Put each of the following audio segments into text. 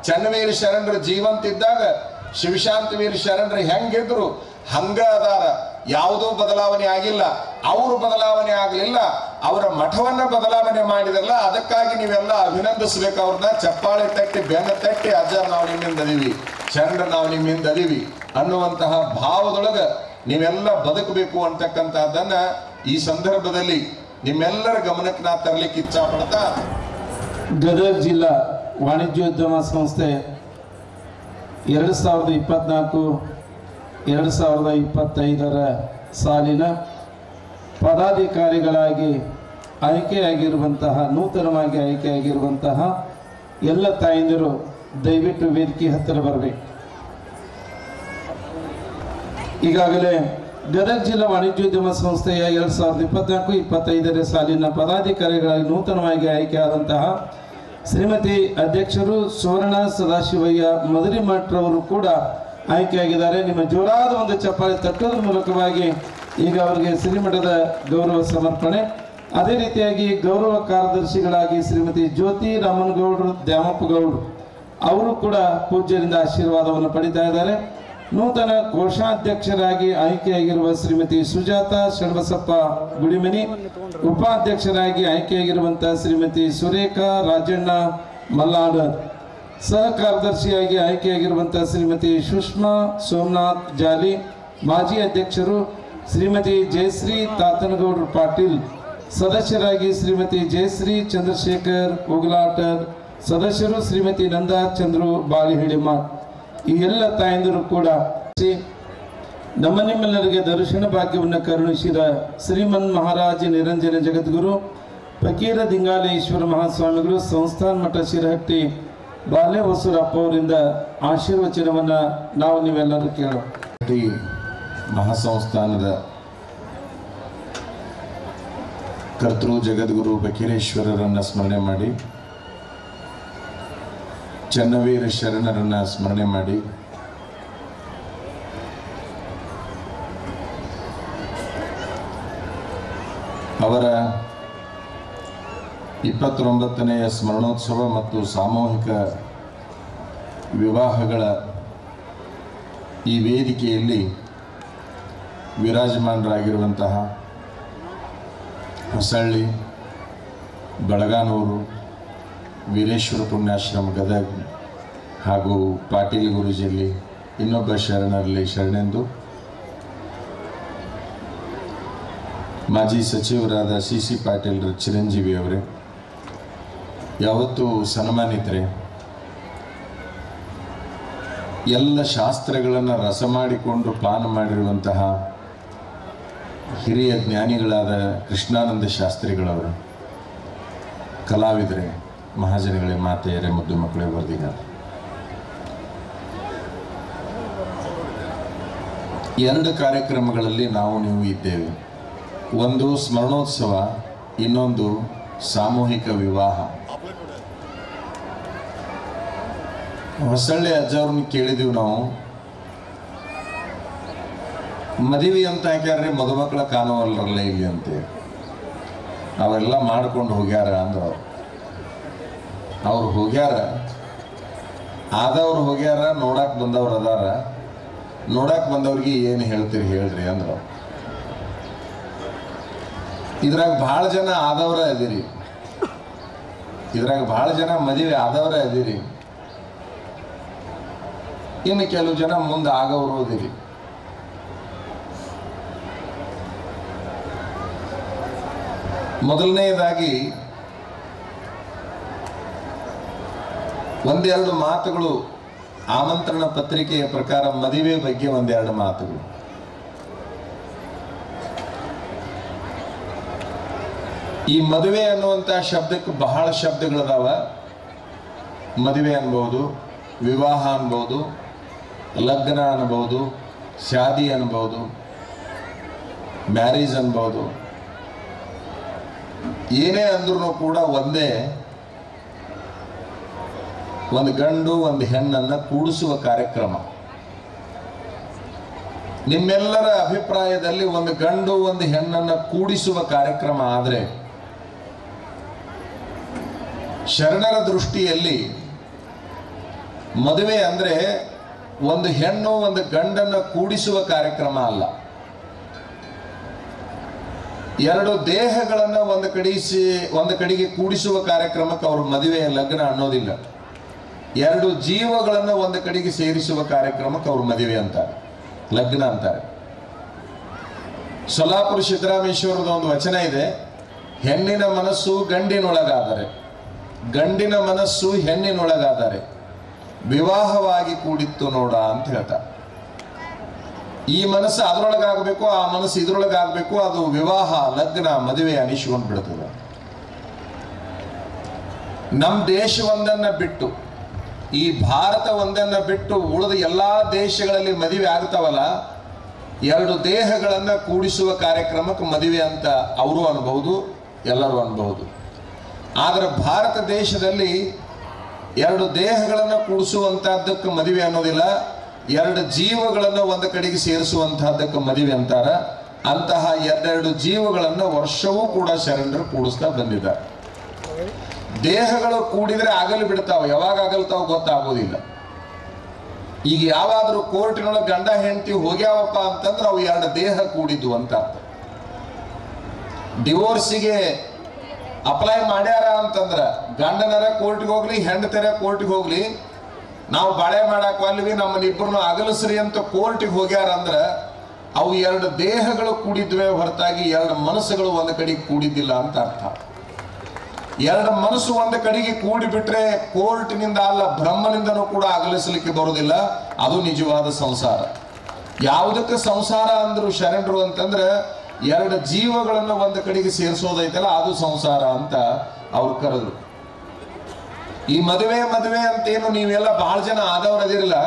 ಚನ್ನವೀರ ಶರಣರ ಜೀವಂತ ಇದ್ದಾಗ ಶಿವಶಾಂತವೀರ ಶರಣರು ಹೆಂಗಿದ್ರು ಹಂಗ ಅದಾರ, ಯಾವುದೂ ಬದಲಾವಣೆ ಆಗಿಲ್ಲ. ಅವರು ಬದಲಾವಣೆ ಆಗಲಿಲ್ಲ, ಅವರ ಮಠವನ್ನ ಬದಲಾವಣೆ ಮಾಡಿದಲ್ಲ. ಅದಕ್ಕಾಗಿ ನೀವೆಲ್ಲ ಅಭಿನಂದಿಸ್ಬೇಕು ಅವ್ರನ್ನ, ಚಪ್ಪಾಳೆ ತಟ್ಟಿ ಬೆನ್ನ ತಟ್ಟಿ ಅಜ್ಜ ನಾವು ನಿಮ್ಮಿಂದ ಅದೀವಿ, ಶರಣರ ನಾವು ನಿಮ್ಮಿಂದ ಅದೀವಿ ಅನ್ನುವಂತಹ ಭಾವದೊಳಗ ನೀವೆಲ್ಲ ಬದುಕಬೇಕು ಅಂತಕ್ಕಂಥದ್ದನ್ನ ಈ ಸಂದರ್ಭದಲ್ಲಿ ನಿಮ್ಮೆಲ್ಲರ ಗಮನಕ್ಕೆ ನಾ ತರಲಿಕ್ಕೆ ಇಚ್ಛಾ ಪಡ್ತಾ, ಗದಗ ಜಿಲ್ಲಾ ವಾಣಿಜ್ಯೋದ್ಯಮ ಸಂಸ್ಥೆ 2024-2025 ಸಾಲಿನ ಪದಾಧಿಕಾರಿಗಳಾಗಿ ಆಯ್ಕೆಯಾಗಿರುವಂತಹ, ನೂತನವಾಗಿ ಆಯ್ಕೆಯಾಗಿರುವಂತಹ ಎಲ್ಲ ತಾಯಂದಿರು ದಯವಿಟ್ಟು ವೇದಿಕೆ ಹತ್ತಿರ ಬರಬೇಕು. ಈಗಾಗಲೇ ಗದಗ ಜಿಲ್ಲಾ ವಾಣಿಜ್ಯೋದ್ಯಮ ಸಂಸ್ಥೆಯ 2024-25 ಸಾಲಿನ ಪದಾಧಿಕಾರಿಗಳಾಗಿ ನೂತನವಾಗಿ ಆಯ್ಕೆಯಾದಂತಹ ಶ್ರೀಮತಿ ಅಧ್ಯಕ್ಷರು ಸುವರ್ಣ ಸದಾಶಿವಯ್ಯ ಮದರಿಮಠರವರು ಕೂಡ ಆಯ್ಕೆಯಾಗಿದ್ದಾರೆ. ನಿಮ್ಮ ಜೋರಾದ ಒಂದು ಚಪ್ಪಾಳೆ ತಟ್ಟೋದ್ರ ಮೂಲಕವಾಗಿ ಈಗ ಅವರಿಗೆ ಶ್ರೀಮಠದ ಗೌರವ ಸಮರ್ಪಣೆ. ಅದೇ ರೀತಿಯಾಗಿ ಗೌರವ ಕಾರ್ಯದರ್ಶಿಗಳಾಗಿ ಶ್ರೀಮತಿ ಜ್ಯೋತಿ ರಾಮನಗೌಡರು ದ್ಯಾಮಪ್ಪಗೌಡರು ಅವರು ಕೂಡ ಪೂಜ್ಯರಿಂದ ಆಶೀರ್ವಾದವನ್ನು ಪಡಿತಾ ಇದ್ದಾರೆ. ನೂತನ ಕೋಶಾಧ್ಯಕ್ಷರಾಗಿ ಆಯ್ಕೆಯಾಗಿರುವ ಶ್ರೀಮತಿ ಸುಜಾತ ಶಣಬಸಪ್ಪ ಗುಡಿಮನಿ, ಉಪಾಧ್ಯಕ್ಷರಾಗಿ ಆಯ್ಕೆಯಾಗಿರುವಂತಹ ಶ್ರೀಮತಿ ಸುರೇಖಾ ರಾಜಣ್ಣ ಮಲ್ಲಾಡ, ಸಹ ಕಾರ್ಯದರ್ಶಿಯಾಗಿ ಆಯ್ಕೆಯಾಗಿರುವಂತಹ ಶ್ರೀಮತಿ ಸುಷ್ಮಾ ಸೋಮನಾಥ್ ಜಾಲಿ, ಮಾಜಿ ಅಧ್ಯಕ್ಷರು ಶ್ರೀಮತಿ ಜಯಶ್ರೀ ತಾತನಗೌಡರು ಪಾಟೀಲ್, ಸದಸ್ಯರಾಗಿ ಶ್ರೀಮತಿ ಜಯಶ್ರೀ ಚಂದ್ರಶೇಖರ್ ಉಗಲಾಟರ್, ಸದಸ್ಯರು ಶ್ರೀಮತಿ ನಂದಾ ಚಂದ್ರು ಬಾಳಿಹಿಡಿಮ. ಈ ಎಲ್ಲ ತಾಯಂದಿರು ಕೂಡ ನಮ್ಮ ನಿಮ್ಮೆಲ್ಲರಿಗೆ ದರ್ಶನ ಭಾಗ್ಯವನ್ನು ಕರುಣಿಸಿದ ಶ್ರೀಮನ್ ಮಹಾರಾಜ ನಿರಂಜನ ಜಗದ್ಗುರು ಫಕೀರ ದಿಂಗಾಲೇಶ್ವರ ಮಹಾಸ್ವಾಮಿಗಳು ಸಂಸ್ಥಾನ ಮಠ ಶಿರಹಟ್ಟಿ ಬಾಲೆ ಹೊಸೂರಪ್ಪ ಅವರಿಂದ ಆಶೀರ್ವಚನವನ್ನು ನಾವು ನೀವೆಲ್ಲರೂ ಕೇಳೋಣ. ಮಹಾಸಂಸ್ಥಾನದ ಕರ್ತೃ ಜಗದ್ಗುರು ಫಕೀರೇಶ್ವರರನ್ನ ಸ್ಮರಣೆ ಮಾಡಿ, ಚನ್ನವೀರ ಶರಣರನ್ನ ಸ್ಮರಣೆ ಮಾಡಿ, ಅವರ 29ನೇ ಸ್ಮರಣೋತ್ಸವ ಮತ್ತು ಸಾಮೂಹಿಕ ವಿವಾಹಗಳ ಈ ವೇದಿಕೆಯಲ್ಲಿ ವಿರಾಜಮಾನರಾಗಿರುವಂತಹ ಹೊಸಳ್ಳಿ, ಬಳಗಾನೂರು, ವೀರೇಶ್ವರ ಪುಣ್ಯಾಶ್ರಮ ಗದಗ ಹಾಗೂ ಪಾಟೀಲ್ ಗುರುಜಿಯಲ್ಲಿ ಇನ್ನೊಬ್ಬ ಶರಣರಲ್ಲಿ ಶರಣೆಂದು ಮಾಜಿ ಸಚಿವರಾದ CC ಪಾಟೀಲ್ರ ಚಿರಂಜೀವಿ ಅವರೇ, ಯಾವತ್ತೂ ಸನ್ಮಾನಿತರೆ, ಎಲ್ಲ ಶಾಸ್ತ್ರಗಳನ್ನು ರಸ ಮಾಡಿಕೊಂಡು ಪಾನ ಮಾಡಿರುವಂತಹ ಹಿರಿಯ ಜ್ಞಾನಿಗಳಾದ ಕೃಷ್ಣಾನಂದ ಶಾಸ್ತ್ರಿಗಳವರು, ಕಲಾವಿದರೆ, ಮಹಾಜನಗಳೇ, ಮಾತೆಯರೇ, ಮುದ್ದು ಮಕ್ಕಳೇ, ವರ್ದಿಗ, ಎರಡು ಕಾರ್ಯಕ್ರಮಗಳಲ್ಲಿ ನಾವು ನೀವು ಇದ್ದೇವೆ. ಒಂದು ಸ್ಮರಣೋತ್ಸವ, ಇನ್ನೊಂದು ಸಾಮೂಹಿಕ ವಿವಾಹ. ಹೊಸಳ್ಳಿ ಅಜ್ಜವ್ರನ್ನ ಕೇಳಿದೀವಿ ನಾವು, ಮದುವೆ ಅಂತ ಹಾಕ್ಯಾರ್ರಿ, ಮದುಮಕ್ಕಳ ಕಾಣುವಲ್ಲರಲ್ಲ ಇಲ್ಲಿ ಅಂತೆ, ಅವೆಲ್ಲ ಮಾಡ್ಕೊಂಡು ಹೋಗ್ಯಾರ ಅಂದ್ರು. ಅವ್ರು ಹೋಗ್ಯಾರ, ಆದವ್ರು ಹೋಗ್ಯಾರ, ನೋಡಕ್ಕೆ ಬಂದವ್ರು ಅದಾರ, ನೋಡಕ್ಕೆ ಬಂದವ್ರಿಗೆ ಏನು ಹೇಳ್ತೀರಿ ಹೇಳ್ರಿ ಅಂದ್ರು. ಇದ್ರಾಗ ಭಾಳ ಜನ ಆದವ್ರ ಅದೀರಿ, ಇದ್ರಾಗ ಭಾಳ ಜನ ಮದುವೆ ಆದವ್ರ ಅದೀರಿ, ಇನ್ನು ಕೆಲವು ಜನ ಮುಂದೆ ಆಗೋರು ಅದಿರಿ. ಮೊದಲನೇದಾಗಿ ಒಂದೆರಡು ಮಾತುಗಳು, ಆಮಂತ್ರಣ ಪತ್ರಿಕೆಯ ಪ್ರಕಾರ ಮದುವೆ ಬಗ್ಗೆ ಒಂದೆರಡು ಮಾತುಗಳು. ಈ ಮದುವೆ ಅನ್ನುವಂಥ ಶಬ್ದಕ್ಕೆ ಬಹಳ ಶಬ್ದಗಳದಾವ. ಮದುವೆ ಅನ್ಬೋದು, ವಿವಾಹ ಅನ್ಬೋದು, ಲಗ್ನ ಅನ್ಬೋದು, ಶಾದಿ ಅನ್ಬೋದು, ಮ್ಯಾರೇಜ್ ಅನ್ಬೋದು. ಏನೇ ಅಂದ್ರೂ ಕೂಡ ಒಂದೇ, ಒಂದು ಗಂಡು ಒಂದು ಹೆಣ್ಣನ್ನು ಕೂಡಿಸುವ ಕಾರ್ಯಕ್ರಮ. ನಿಮ್ಮೆಲ್ಲರ ಅಭಿಪ್ರಾಯದಲ್ಲಿ ಒಂದು ಗಂಡು ಒಂದು ಹೆಣ್ಣನ್ನು ಕೂಡಿಸುವ ಕಾರ್ಯಕ್ರಮ ಆದರೆ, ಶರಣರ ದೃಷ್ಟಿಯಲ್ಲಿ ಮದುವೆ ಅಂದ್ರೆ ಒಂದು ಹೆಣ್ಣು ಒಂದು ಗಂಡನ್ನು ಕೂಡಿಸುವ ಕಾರ್ಯಕ್ರಮ ಅಲ್ಲ. ಎರಡು ದೇಹಗಳನ್ನು ಒಂದು ಕಡೆಗೆ ಕೂಡಿಸುವ ಕಾರ್ಯಕ್ರಮಕ್ಕೆ ಅವರು ಮದುವೆ ಲಗ್ನ ಅನ್ನೋದಿಲ್ಲ. ಎರಡು ಜೀವಗಳನ್ನು ಒಂದು ಕಡೆಗೆ ಸೇರಿಸುವ ಕಾರ್ಯಕ್ರಮಕ್ಕೆ ಅವರು ಮದುವೆ ಅಂತಾರೆ, ಲಗ್ನ ಅಂತಾರೆ. ಸೊಲ್ಲಾಪುರ ಸಿದ್ದರಾಮೇಶ್ವರದ ಒಂದು ವಚನ ಇದೆ, ಹೆಣ್ಣಿನ ಮನಸ್ಸು ಗಂಡಿನೊಳಗಾದರೆ, ಗಂಡಿನ ಮನಸ್ಸು ಹೆಣ್ಣಿನೊಳಗಾದರೆ ವಿವಾಹವಾಗಿ ಕೂಡಿತ್ತು ನೋಡ ಅಂತ ಹೇಳ್ತಾರೆ. ಈ ಮನಸ್ಸು ಅದರೊಳಗಾಗಬೇಕು, ಆ ಮನಸ್ಸು ಇದ್ರೊಳಗಾಗಬೇಕು, ಅದು ವಿವಾಹ ಲಗ್ನ ಮದುವೆ ಅನಿಸ್ಕೊಂಡು ಬಿಡ್ತದೆ. ನಮ್ಮ ದೇಶ ಒಂದನ್ನ ಬಿಟ್ಟು, ಈ ಭಾರತ ಒಂದನ್ನ ಬಿಟ್ಟು ಉಳಿದ ಎಲ್ಲಾ ದೇಶಗಳಲ್ಲಿ ಮದುವೆ ಆಗ್ತಾವಲ್ಲ, ಎರಡು ದೇಹಗಳನ್ನ ಕೂಡಿಸುವ ಕಾರ್ಯಕ್ರಮಕ್ಕೆ ಮದುವೆ ಅಂತ ಅವರು ಅನ್ಬಹುದು, ಎಲ್ಲರೂ ಅನ್ಬಹುದು. ಆದರೆ ಭಾರತ ದೇಶದಲ್ಲಿ ಎರಡು ದೇಹಗಳನ್ನು ಕೂಡಿಸುವಂತಹದ್ದಕ್ಕೆ ಮದುವೆ ಅನ್ನೋದಿಲ್ಲ, ಎರಡು ಜೀವಗಳನ್ನು ಒಂದು ಕಡೆಗೆ ಸೇರಿಸುವಂತಹದ್ದಕ್ಕೆ ಮದುವೆ ಅಂತಾರ. ಅಂತಹ ಎರಡೆರಡು ಜೀವಗಳನ್ನು ವರ್ಷವೂ ಕೂಡ ಶರಣರು ಕೂಡಿಸ್ತಾ ಬಂದಿದ್ದಾರೆ. ದೇಹಗಳು ಕೂಡಿದ್ರೆ ಆಗಲು ಬಿಡ್ತಾವ, ಯಾವಾಗ ಆಗಲ್ತಾವ ಗೊತ್ತಾಗೋದಿಲ್ಲ. ಈಗ ಯಾವಾದ್ರೂ ಕೋರ್ಟಿನೊಳಗೆ ಗಂಡ ಹೆಂಡತಿ ಹೋಗ್ಯಾವಪ್ಪ ಅಂತಂದ್ರೆ ಅವು ಎರಡು ದೇಹ ಕೂಡಿದ್ವು ಅಂತ ಅರ್ಥ. ಡಿವೋರ್ಸಿಗೆ ಅಪ್ಲೈ ಮಾಡ್ಯಾರ ಅಂತಂದ್ರ ಗಂಡನರ ಕೋರ್ಟಿಗೆ ಹೋಗ್ಲಿ, ಹೆಂಡತರ ಕೋರ್ಟಿಗೆ ಹೋಗ್ಲಿ, ನಾವು ಬಾಳೆ ಮಾಡಕ್ ಅಲ್ವಿ, ನಮ್ಮನ್ನಿಬ್ಬರನ್ನು ಅಗಲಿಸ್ರಿ ಅಂತ ಕೋರ್ಟಿಗೆ ಹೋಗ್ಯಾರ ಅಂದ್ರ ಅವು ಎರಡು ದೇಹಗಳು ಕೂಡಿದ್ವೆ ಹೊರತಾಗಿ ಎರಡು ಮನಸ್ಸುಗಳು ಒಂದು ಕಡೆಗೆ ಕೂಡಿದ್ದಿಲ್ಲ ಅಂತ ಅರ್ಥ. ಎರಡು ಮನಸ್ಸು ಒಂದು ಕಡೆಗೆ ಕೂಡಿ ಬಿಟ್ರೆ ಕೋರ್ಟಿನಿಂದ ಅಲ್ಲ, ಬ್ರಹ್ಮನಿಂದನೂ ಕೂಡ ಅಗಲಿಸಲಿಕ್ಕೆ ಬರುವುದಿಲ್ಲ. ಅದು ನಿಜವಾದ ಸಂಸಾರ. ಯಾವುದಕ್ಕೆ ಸಂಸಾರ ಅಂದ್ರು ಶರಣರು ಅಂತಂದ್ರೆ ಎರಡು ಜೀವಗಳನ್ನು ಒಂದು ಕಡೆಗೆ ಸೇರಿಸೋದೈತಲ್ಲ, ಅದು ಸಂಸಾರ ಅಂತ ಅವ್ರು ಕರೆದ್ರು. ಈ ಮದುವೆ ಅಂತೇನು ನೀವೆಲ್ಲ ಬಹಳ ಜನ ಆದವರದಿರಲ್ಲ,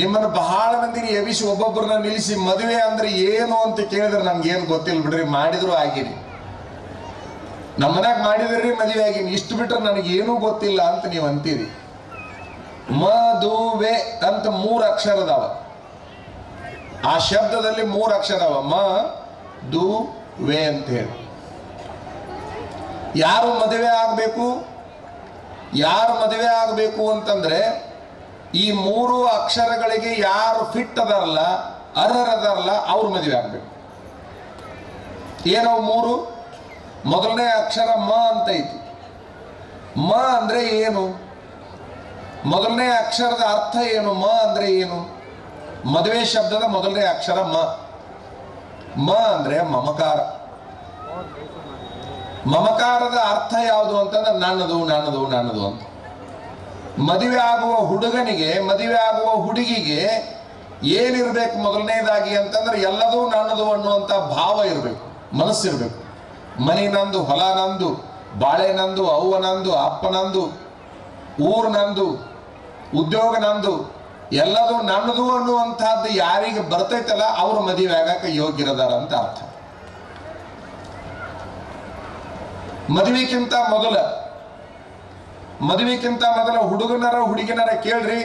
ನಿಮ್ಮನ್ನು ಬಹಳ ಮಂದಿನ ಎಬಿಸಿ ಒಬ್ಬೊಬ್ಬರನ್ನ ನಿಲ್ಲಿಸಿ ಮದುವೆ ಅಂದ್ರೆ ಏನು ಅಂತ ಕೇಳಿದ್ರೆ ನಮ್ಗೇನು ಗೊತ್ತಿಲ್ಲ ಬಿಡ್ರಿ, ಮಾಡಿದ್ರು ಆಗಿರಿ. ನಮ್ಮ ಮನ್ಯಾಗ ಮಾಡಿದ್ರಿ ಮದುವೆ ಆಗಿನಿ, ಇಷ್ಟು ಬಿಟ್ರೆ ನನಗೇನೂ ಗೊತ್ತಿಲ್ಲ ಅಂತ ನೀವು ಅಂತೀರಿ. ಮದುವೆ ಅಂತ 3 ಅಕ್ಷರ ಅದಾವ. ಆ ಶಬ್ದದಲ್ಲಿ 3 ಅಕ್ಷರ ಅದಾವ, ಮ ದು ವೇ ಅಂತ ಹೇಳಿ. ಯಾರು ಮದುವೆ ಆಗಬೇಕು, ಯಾರು ಮದುವೆ ಆಗಬೇಕು ಅಂತಂದ್ರೆ ಈ 3 ಅಕ್ಷರಗಳಿಗೆ ಯಾರು ಫಿಟ್ ಅದಾರಲ್ಲ, ಅರ್ಹರದಾರಲ್ಲ, ಅವ್ರು ಮದುವೆ ಆಗ್ಬೇಕು. ಏನವು 3? ಮೊದಲನೇ ಅಕ್ಷರ ಮ ಅಂತ ಐತಿ. ಮ ಅಂದ್ರೆ ಏನು? ಮೊದಲನೇ ಅಕ್ಷರದ ಅರ್ಥ ಏನು? ಮ ಅಂದ್ರೆ ಏನು? ಮದುವೆ ಶಬ್ದದ ಮೊದಲನೇ ಅಕ್ಷರ ಮ. ಮ ಅಂದ್ರೆ ಮಮಕಾರ. ಮಮಕಾರದ ಅರ್ಥ ಯಾವುದು ಅಂತಂದ್ರೆ ನನ್ನದು ನನ್ನದು ನನ್ನದು ಅಂತ. ಮದುವೆ ಆಗುವ ಹುಡುಗನಿಗೆ, ಮದುವೆ ಆಗುವ ಹುಡುಗಿಗೆ ಏನಿರ್ಬೇಕು ಮೊದಲನೇದಾಗಿ ಅಂತಂದ್ರೆ ಎಲ್ಲದೂ ನನ್ನದು ಅನ್ನುವಂಥ ಭಾವ ಇರಬೇಕು, ಮನಸ್ಸಿರ್ಬೇಕು. ಮನಿ ನಂದು, ಹೊಲ ನಂದು, ಬಾಳೆ ನಂದು, ಅವ್ವ ನಂದು, ಅಪ್ಪ ನಂದು, ಊರು ನಂದು, ಉದ್ಯೋಗ ನಂದು, ಎಲ್ಲದೂ ನನ್ನದು ಅನ್ನುವಂಥದ್ದು ಯಾರಿಗೆ ಬರ್ತೈತಲ್ಲ ಅವರು ಮದುವೆ ಆಗಕ್ಕೆ ಯೋಗ್ಯರದಾರ ಅಂತ ಅರ್ಥ. ಮದುವೆಕ್ಕಿಂತ ಮೊದಲ ಹುಡುಗನರ ಹುಡುಗಿನರ ಕೇಳ್ರಿ,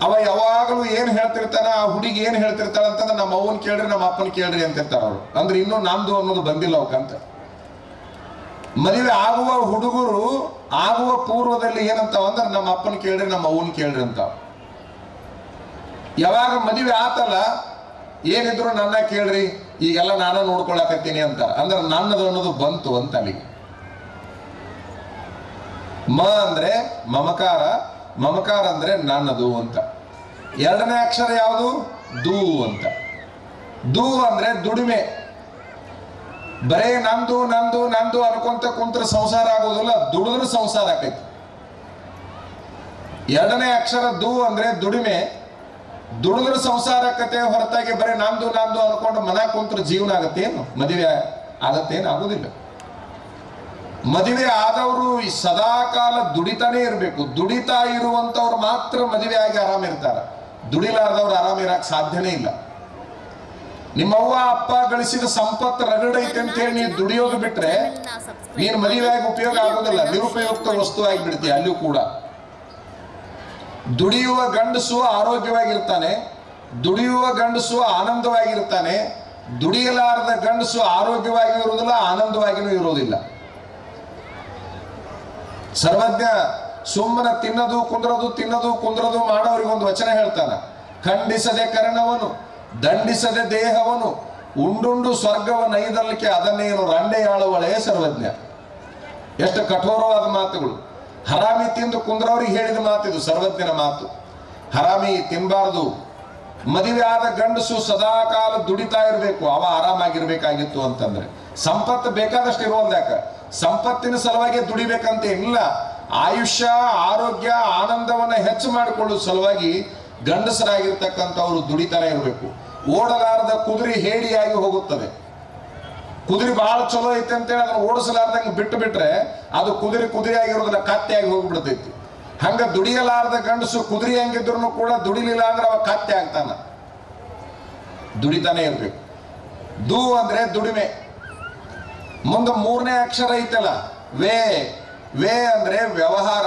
ಅವ ಯಾವಾಗಲೂ ಏನ್ ಹೇಳ್ತಿರ್ತಾನ, ಆ ಹುಡುಗಿ ಏನ್ ಹೇಳ್ತಿರ್ತಾಳ ಅಂತಂದ್ರೆ ನಮ್ಮ ಅವ್ವನ್ ಕೇಳ್ರಿ, ನಮ್ಮ ಅಪ್ಪನ ಕೇಳ್ರಿ ಅಂತಿರ್ತಾರ ಅವ್ರು. ಅಂದ್ರೆ ಇನ್ನೂ ನಮ್ದು ಅನ್ನೋದು ಬಂದಿಲ್ಲ ಅವಕ್ಕಂತ. ಮದುವೆ ಆಗುವ ಹುಡುಗರು ಆಗುವ ಪೂರ್ವದಲ್ಲಿ ಏನಂತಾವ ಅಂದ್ರೆ ನಮ್ಮ ಅಪ್ಪನ ಕೇಳ್ರಿ, ನಮ್ಮ ಅವ್ವನ್ ಕೇಳ್ರಿ ಅಂತಾವ. ಯಾವಾಗ ಮದುವೆ ಆತಲ್ಲ, ಏನಿದ್ರು ನನ್ನ ಕೇಳ್ರಿ, ಈಗೆಲ್ಲ ನಾನು ನೋಡ್ಕೊಳಕತ್ತೀನಿ ಅಂತ. ಅಂದ್ರೆ ನನ್ನದು ಅನ್ನೋದು ಬಂತು ಅಂತ ಅಲ್ಲಿಗೆ. ಮ ಅಂದ್ರೆ ಮಮಕಾರ, ಮಮಕಾರ ಅಂದ್ರೆ ನನ್ನದು ಅಂತ. ಎರಡನೇ ಅಕ್ಷರ ಯಾವುದು? ದು ಅಂತ. ದು ಅಂದ್ರೆ ದುಡಿಮೆ. ಬರೇ ನಂದು ನಂದು ನಂದು ಅನ್ಕೊಂತ ಕುಂತ್ರ ಸಂಸಾರ ಆಗೋದಿಲ್ಲ, ದುಡಿದ್ರೆ ಸಂಸಾರ ಆಕೈತಿ. ಎರಡನೇ ಅಕ್ಷರ ದು ಅಂದ್ರೆ ದುಡಿಮೆ. ದುಡಿದ್ರೆ ಸಂಸಾರ ಆಕತೆ ಹೊರತಾಗಿ ಬರೀ ನಂದು ನಂದು ಅನ್ಕೊಂಡು ಮನ ಕುಂತ್ರ ಜೀವನ ಆಗತ್ತೇನು? ಮದುವೆ ಆಗತ್ತೇನು? ಆಗುದಿಲ್ಲ. ಮದುವೆ ಆದವರು ಸದಾಕಾಲ ದುಡಿತಾನೆ ಇರಬೇಕು. ದುಡಿತಾ ಇರುವಂತವ್ರು ಮಾತ್ರ ಮದುವೆ ಆಗಿ ಆರಾಮಿರ್ತಾರ. ದುಡಿಲಾರ್ದವ್ರು ಆರಾಮಿರಕ್ ಸಾಧ್ಯನೇ ಇಲ್ಲ. ನಿಮ್ಮವ್ವ ಅಪ್ಪ ಗಳಿಸಿದ ಸಂಪತ್ತು ರಗಡೈತೆ ಅಂತ ಹೇಳಿ ನೀನು ದುಡಿಯೋದು ಬಿಟ್ರೆ ನೀನು ಮದುವೆ ಆಗಿ ಉಪಯೋಗ ಆಗೋದಿಲ್ಲ, ನಿರುಪಯುಕ್ತ ವಸ್ತು ಆಗಿಬಿಡ್ತೀಯ. ಅಲ್ಲೂ ಕೂಡ ದುಡಿಯುವ ಗಂಡಸು ಆರೋಗ್ಯವಾಗಿರ್ತಾನೆ, ದುಡಿಯುವ ಗಂಡಸು ಆನಂದವಾಗಿರ್ತಾನೆ. ದುಡಿಯಲಾರದ ಗಂಡಸು ಆರೋಗ್ಯವಾಗಿಯೂ ಇರುವುದಿಲ್ಲ, ಆನಂದವಾಗಿಯೂ ಇರುವುದಿಲ್ಲ. ಸರ್ವಜ್ಞ ಸುಮ್ಮನೆ ತಿನ್ನೋದು ಕುಂದ್ರದು ಮಾಡೋರಿಗೊಂದು ವಚನ ಹೇಳ್ತಾನ. ಖಂಡಿಸದೆ ಕರ್ಣವನು ದಂಡಿಸದೆ ದೇಹವನು ಉಂಡುಂಡು ಸ್ವರ್ಗವನ್ನ ಐದಲಿಕ್ಕೆ ಅದನ್ನೇನು ರಂಡೆಯಾಳುವಳೇ ಸರ್ವಜ್ಞ. ಎಷ್ಟು ಕಠೋರವಾದ ಮಾತುಗಳು. ಹರಾಮಿ ತಿಂದು ಕುಂದ್ರವ್ರಿಗೆ ಹೇಳಿದ ಮಾತಿದು ಸರ್ವಜ್ಞನ ಮಾತು. ಹರಾಮಿ ತಿನ್ನಬಾರ್ದು. ಮದುವೆ ಆದ ಗಂಡಸು ಸದಾಕಾಲ ದುಡಿತಾ ಇರಬೇಕು, ಅವ ಆರಾಮಾಗಿರ್ಬೇಕಾಗಿತ್ತು ಅಂತಂದ್ರೆ. ಸಂಪತ್ತು ಬೇಕಾದಷ್ಟು ಇರುವಂದಾಕ ಸಂಪತ್ತಿನ ಸಲುವಾಗಿ ದುಡಿಬೇಕಂತ ಇಲ್ಲ. ಆಯುಷ್ಯ ಆರೋಗ್ಯ ಆನಂದವನ್ನ ಹೆಚ್ಚು ಮಾಡಿಕೊಳ್ಳುವ ಸಲುವಾಗಿ ಗಂಡಸರಾಗಿರ್ತಕ್ಕಂಥವ್ರು ದುಡಿತಾನೆ ಇರಬೇಕು. ಓಡಲಾರದ ಕುದುರೆ ಹೇಡಿಯಾಗಿ ಹೋಗುತ್ತದೆ. ಕುದುರೆ ಬಹಳ ಚಲೋ ಐತೆ ಅಂತೇಳಿ ಅದನ್ನ ಓಡಿಸಲಾರ್ದಂಗೆ ಬಿಟ್ಟು ಬಿಟ್ರೆ ಅದು ಕುದುರೆ ಆಗಿರೋದನ್ನ ಕತ್ತೆಯಾಗಿ ಹೋಗ್ಬಿಡ್ತೈತಿ. ಹಂಗ ದುಡಿಯಲಾರದ ಗಂಡಸು ಕುದುರೆ ಹಂಗಿದ್ರು ಕೂಡ ದುಡಿಲಿಲ್ಲ ಅಂದ್ರೆ ಅವ ಕತ್ತೆ ಆಗ್ತಾನ. ದುಡಿತಾನೆ ಇರ್ಬೇಕು. ದು ಅಂದ್ರೆ ದುಡಿಮೆ. ಮುಂದೆ ಮೂರನೇ ಅಕ್ಷರ ಐತಲ್ಲ ವೇ. ವೇ ಅಂದ್ರೆ ವ್ಯವಹಾರ.